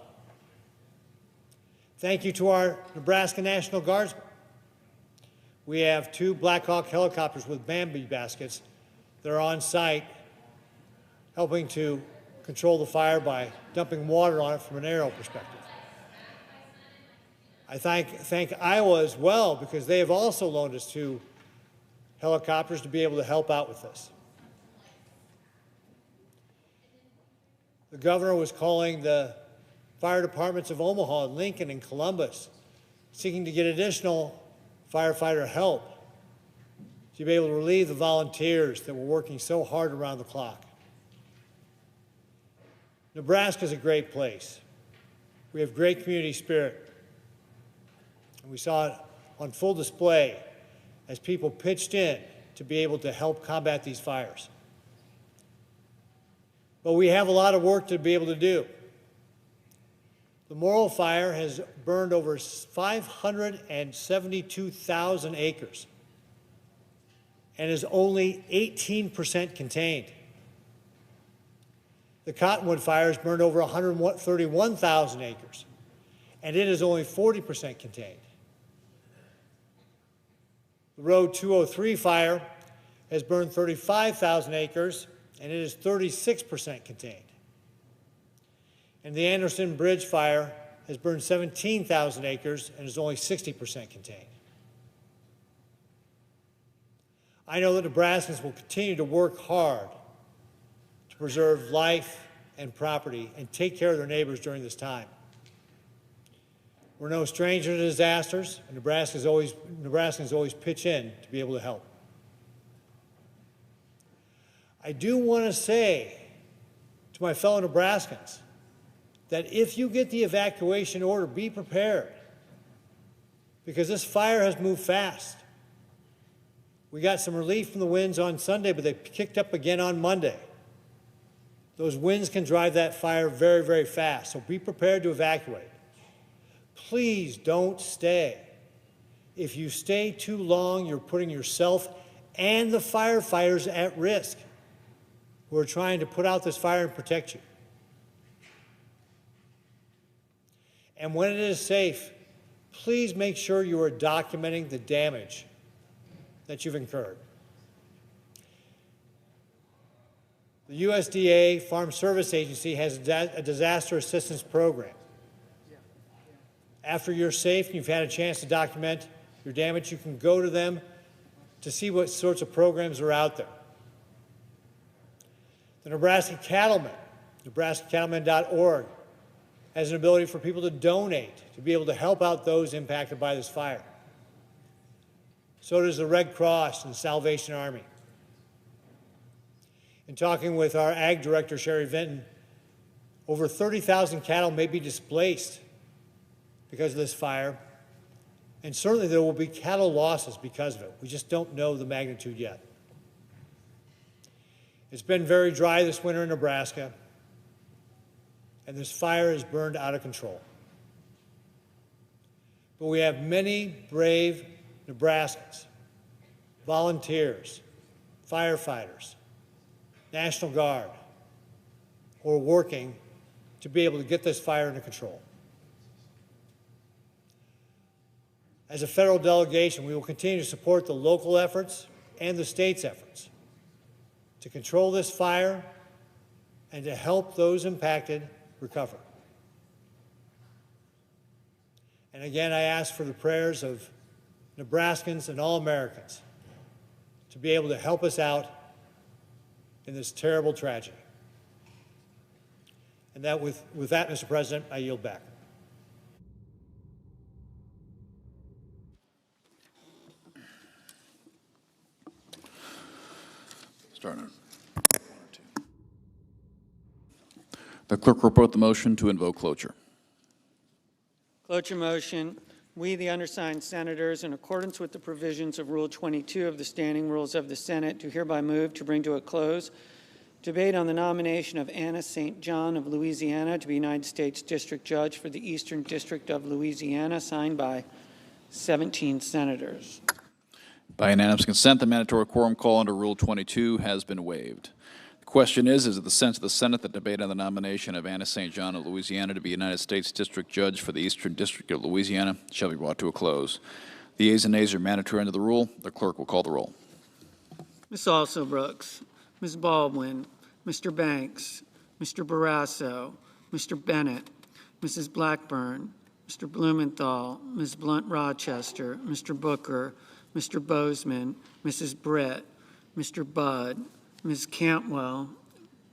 Thank you to our Nebraska National Guardsmen. We have 2 Black Hawk helicopters with Bambi baskets that are on site helping to control the fire by dumping water on it from an aerial perspective. I thank Iowa as well, because they have also loaned us 2 helicopters to be able to help out with this. The governor was calling the fire departments of Omaha, Lincoln, and Columbus, seeking to get additional firefighter help to be able to relieve the volunteers that were working so hard around the clock. Nebraska is a great place. We have great community spirit. And we saw it on full display as people pitched in to be able to help combat these fires. But we have a lot of work to be able to do. The Morrill fire has burned over 572,000 acres and is only 18% contained. The Cottonwood fire has burned over 131,000 acres, and it is only 40% contained. The Road 203 fire has burned 35,000 acres, and it is 36% contained. And the Anderson Bridge fire has burned 17,000 acres and is only 60% contained. I know that Nebraskans will continue to work hard to preserve life and property and take care of their neighbors during this time. We're no stranger to disasters, and Nebraskans always pitch in to be able to help. I do want to say to my fellow Nebraskans that if you get the evacuation order, be prepared, because this fire has moved fast. We got some relief from the winds on Sunday, but they kicked up again on Monday. Those winds can drive that fire very, very fast, so be prepared to evacuate. Please don't stay. If you stay too long, you're putting yourself and the firefighters at risk who are trying to put out this fire and protect you. And when it is safe, please make sure you are documenting the damage that you've incurred. The USDA Farm Service Agency has a disaster assistance program. After you're safe and you've had a chance to document your damage, you can go to them to see what sorts of programs are out there. The Nebraska Cattlemen, nebraskacattlemen.org, has an ability for people to donate, to be able to help out those impacted by this fire. So does the Red Cross and the Salvation Army. In talking with our Ag Director, Sherry Vinton, over 30,000 cattle may be displaced because of this fire, and certainly there will be cattle losses because of it. We just don't know the magnitude yet. It's been very dry this winter in Nebraska, and this fire is burned out of control. But we have many brave Nebraskans, volunteers, firefighters, National Guard, who are working to be able to get this fire under control. As a federal delegation, we will continue to support the local efforts and the state's efforts to control this fire and to help those impacted recover. And again, I ask for the prayers of Nebraskans and all Americans to be able to help us out in this terrible tragedy. And that with that, Mr. President, I yield back. Starting. The clerk will report the motion to invoke cloture. Cloture motion. We, the undersigned senators, in accordance with the provisions of Rule 22 of the Standing Rules of the Senate, do hereby move to bring to a close debate on the nomination of Anna St. John of Louisiana to be United States District Judge for the Eastern District of Louisiana, signed by 17 senators. By unanimous consent, the mandatory quorum call under Rule 22 has been waived. The question is it the sense of the Senate that debate on the nomination of Anna St. John of Louisiana to be United States District Judge for the Eastern District of Louisiana shall be brought to a close. The yeas and nays are mandatory under the rule. The clerk will call the roll. Ms. Also Brooks, Ms. Baldwin, Mr. Banks, Mr. Barrasso, Mr. Bennett, Mrs. Blackburn, Mr. Blumenthal, Ms. Blunt Rochester, Mr. Booker, Mr. Bozeman, Mrs. Britt, Mr. Budd, Ms. Cantwell,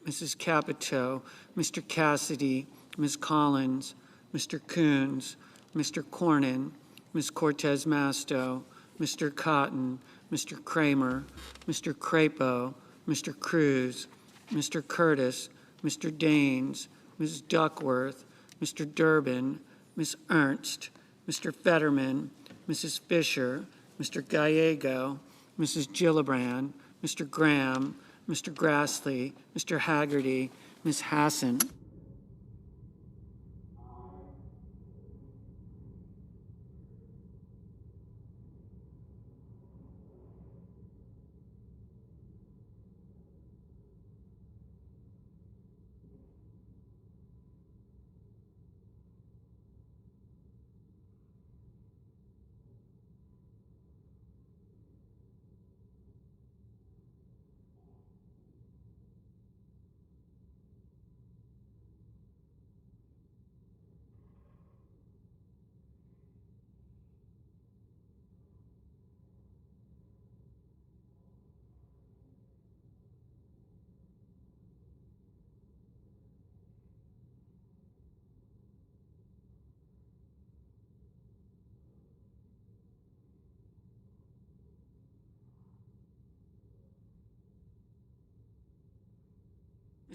Mrs. Capito, Mr. Cassidy, Ms. Collins, Mr. Coons, Mr. Cornyn, Ms. Cortez Masto, Mr. Cotton, Mr. Kramer, Mr. Crapo, Mr. Cruz, Mr. Curtis, Mr. Daines, Ms. Duckworth, Mr. Durbin, Ms. Ernst, Mr. Fetterman, Mrs. Fisher, Mr. Gallego, Mrs. Gillibrand, Mr. Graham, Mr. Grassley, Mr. Haggerty, Ms. Hassan.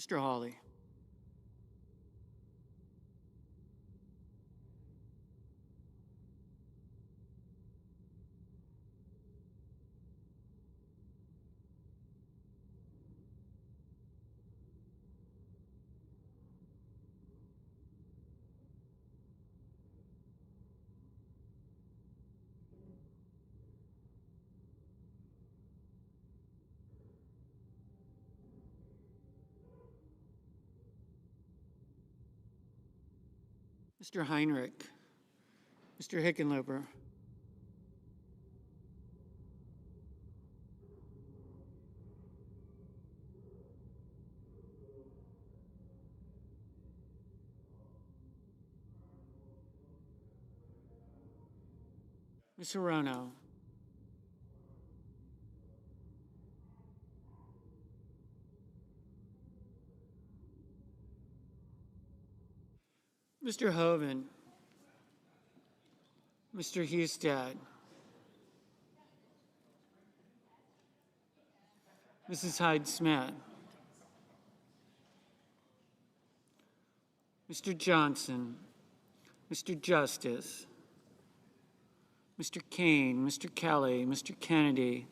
Mr. Hawley. Mr. Heinrich, Mr. Hickenlooper, Ms. Hirono, Mr. Hoven, Mr. Hustad, Mrs. Hyde-Smith, Mr. Johnson, Mr. Justice, Mr. Kane, Mr. Kelly, Mr. Kennedy,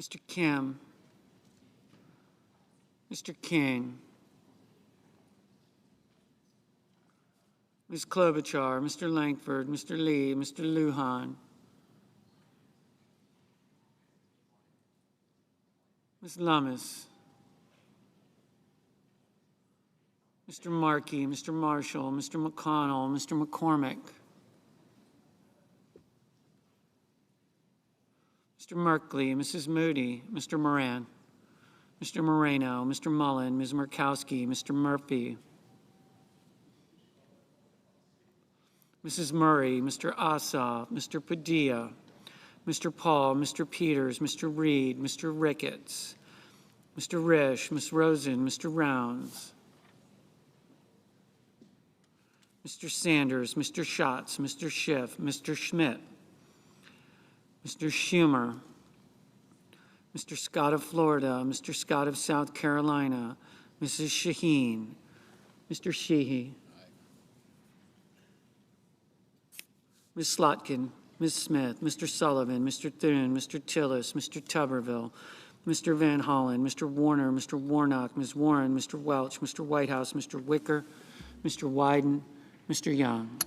Mr. Kim, Mr. King, Ms. Klobuchar, Mr. Langford, Mr. Lee, Mr. Lujan, Ms. Lummis, Mr. Markey, Mr. Marshall, Mr. McConnell, Mr. McCormick, Mr. Merkley, Mrs. Moody, Mr. Moran, Mr. Moreno, Mr. Mullen, Ms. Murkowski, Mr. Murphy, Mrs. Murray, Mr. Ossoff, Mr. Padilla, Mr. Paul, Mr. Peters, Mr. Reed, Mr. Ricketts, Mr. Risch, Ms. Rosen, Mr. Rounds, Mr. Sanders, Mr. Schatz, Mr. Schiff, Mr. Schmidt, Mr. Schumer, Mr. Scott of Florida, Mr. Scott of South Carolina, Mrs. Shaheen, Mr. Sheehy, Ms. Slotkin, Ms. Smith, Mr. Sullivan, Mr. Thune, Mr. Tillis, Mr. Tuberville, Mr. Van Hollen, Mr. Warner, Mr. Warnock, Ms. Warren, Mr. Welch, Mr. Whitehouse, Mr. Wicker, Mr. Wyden, Mr. Young.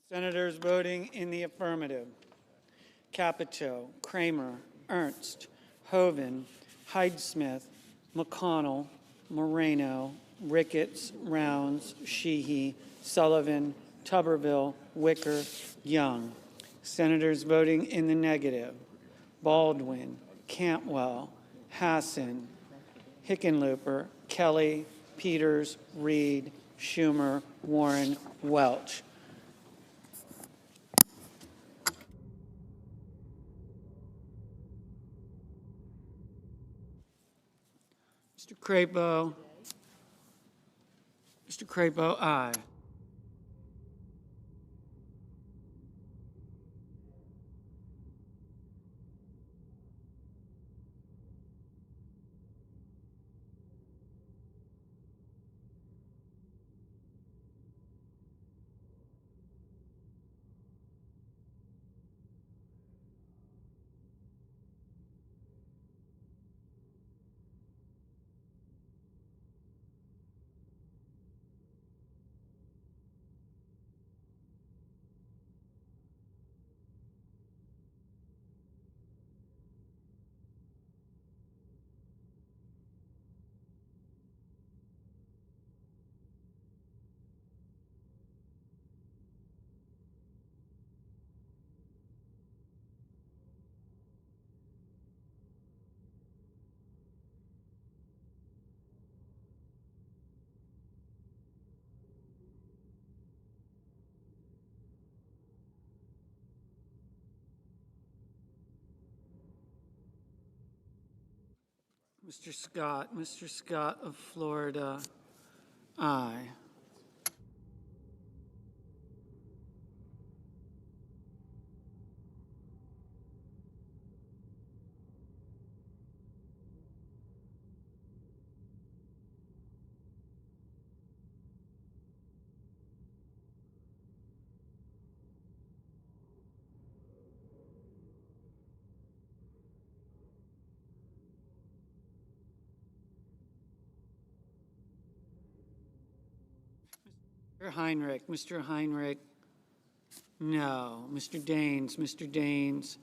Senators voting in the affirmative: Capito, Kramer, Ernst, Hoeven, Hyde-Smith, McConnell, Moreno, Ricketts, Rounds, Sheehy, Sullivan, Tuberville, Wicker, Young. Senators voting in the negative: Baldwin, Cantwell, Hassan, Hickenlooper, Kelly, Peters, Reed, Schumer, Warren, Welch. Mr. Crapo, aye. Mr. Scott of Florida, aye. Mr. Heinrich, no. Mr. Daines,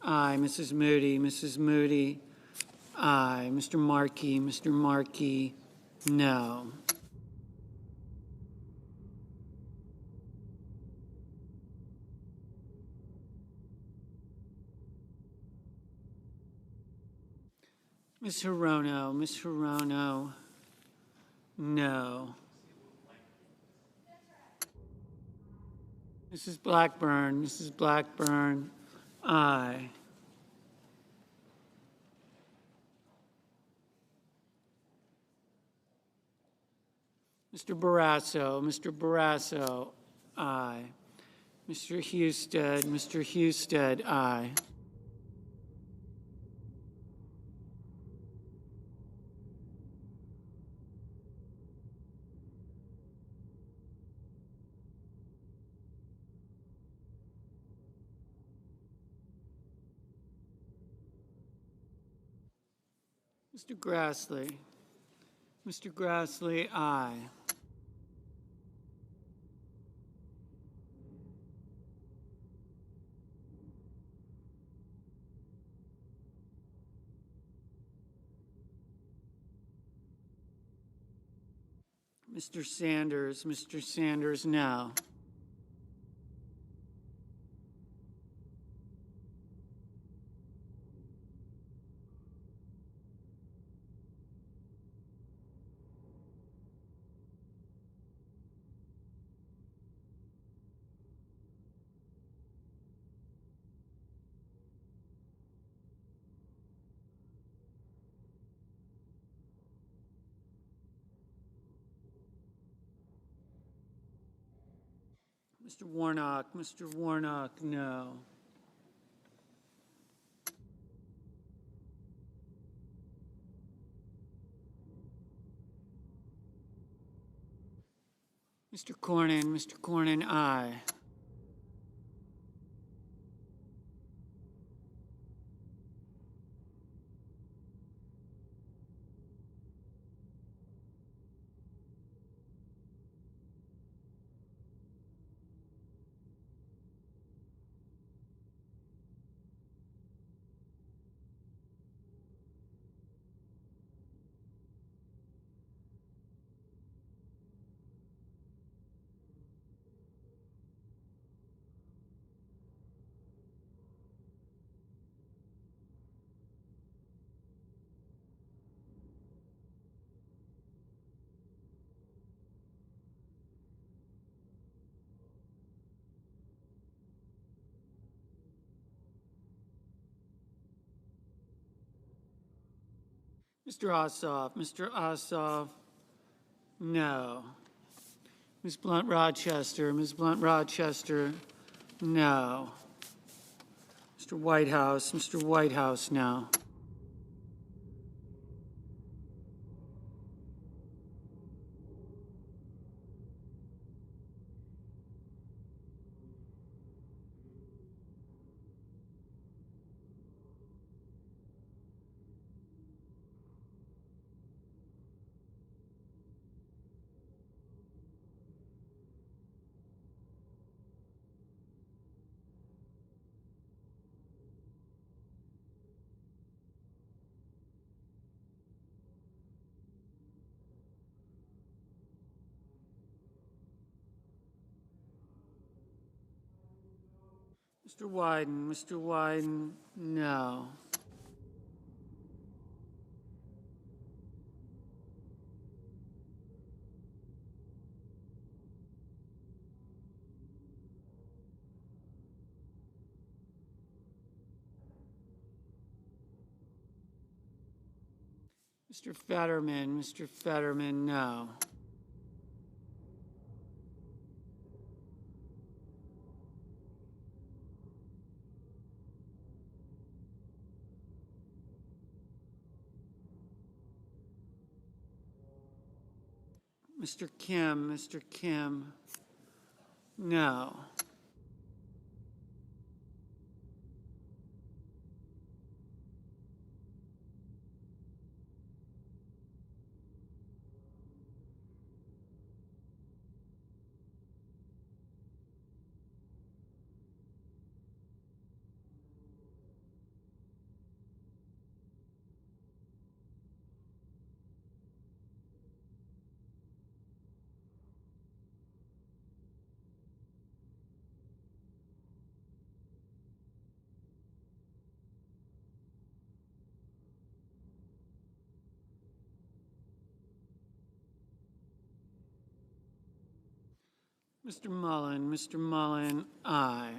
aye. Mrs. Moody, aye. Mr. Markey, no. Ms. Hirono, no. Mrs. Blackburn, aye. Mr. Barrasso, aye. Mr. Husted, aye. Mr. Grassley, aye. Mr. Sanders, no. Mr. Warnock, no. Mr. Cornyn, aye. Mr. Ossoff. Mr. Ossoff, no. Ms. Blunt Rochester. Ms. Blunt Rochester, no. Mr. Whitehouse. Mr. Whitehouse, no. Mr. Wyden. Mr. Wyden, no. Mr. Fetterman. Mr. Fetterman, no. Mr. Kim. Mr. Kim, no. Mr. Mullen. Mr. Mullen, aye.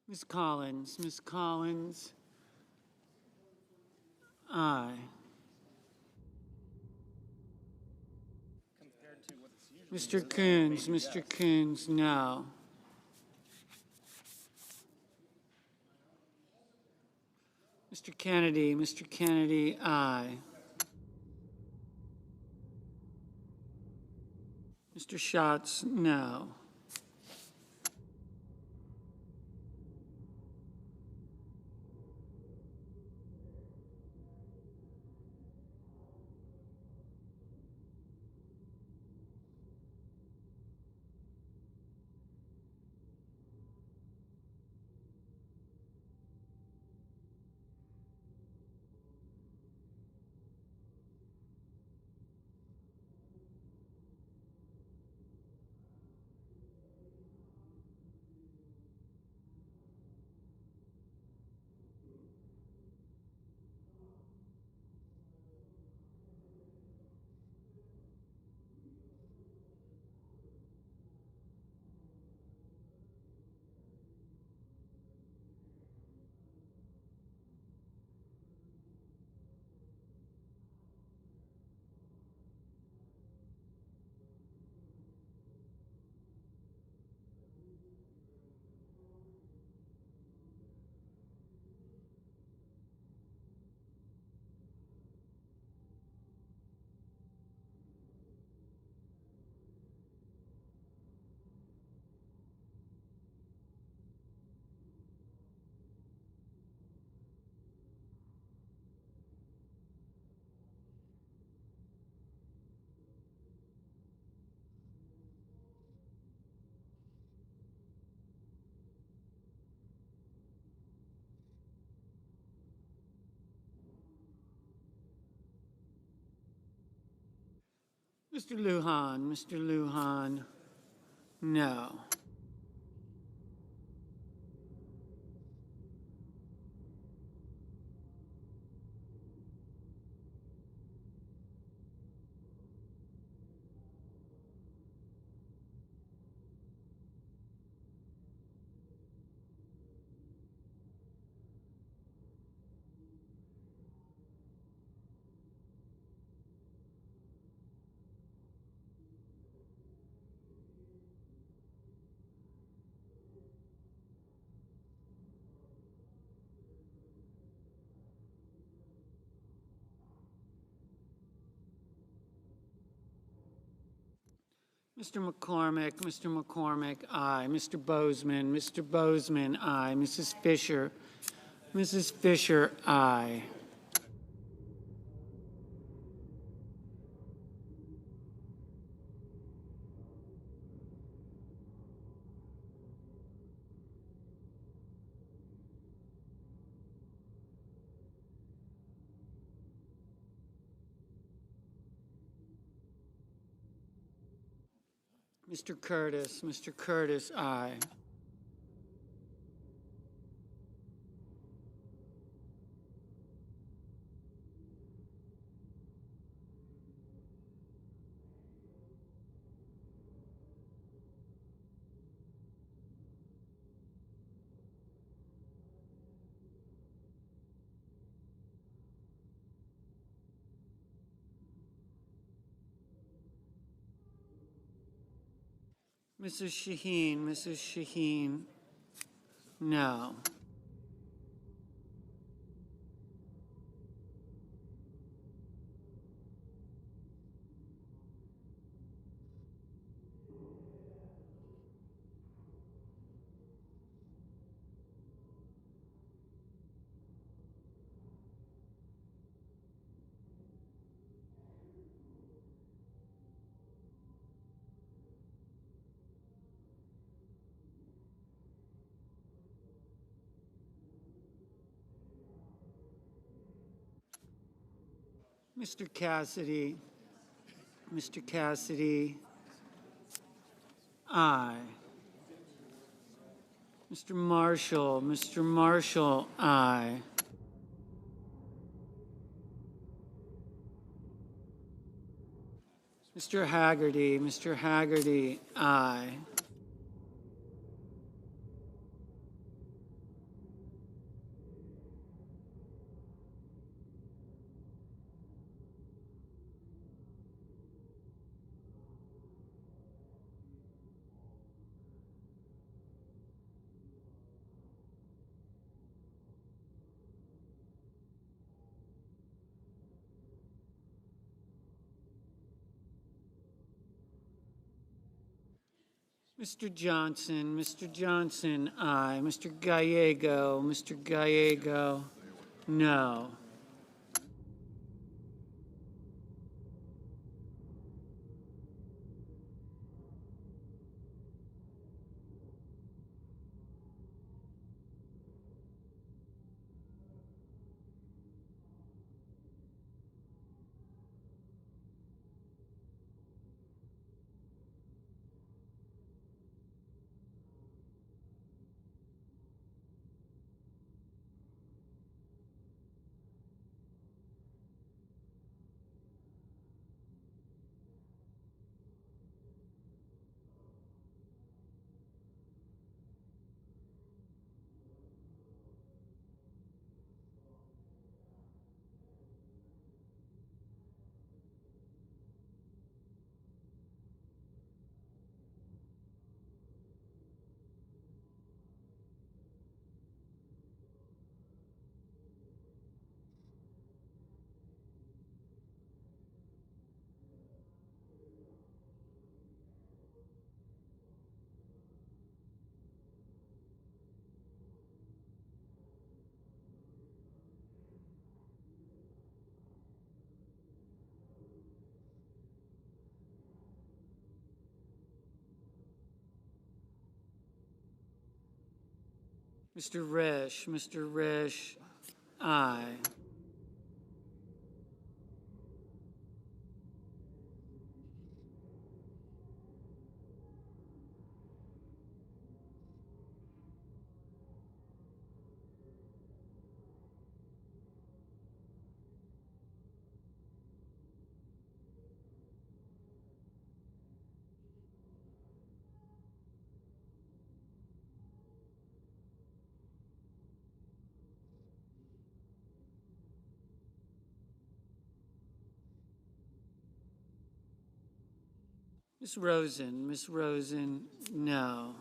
Ms. Collins. Ms. Collins, aye. Mr. Coons. Mr. Coons, no. Mr. Kennedy. Mr. Kennedy, aye. Mr. Schatz, no. Mr. Lujan, no. Mr. McCormick, aye. Mr. Bozeman, aye. Mrs. Fisher, aye. Mr. Curtis, aye. Mrs. Shaheen, no. Mr. Cassidy, aye. Mr. Marshall, aye. Mr. Haggerty, aye. Mr. Johnson, aye. Mr. Gallego, no. Mr. Risch, aye. Ms. Rosen, no.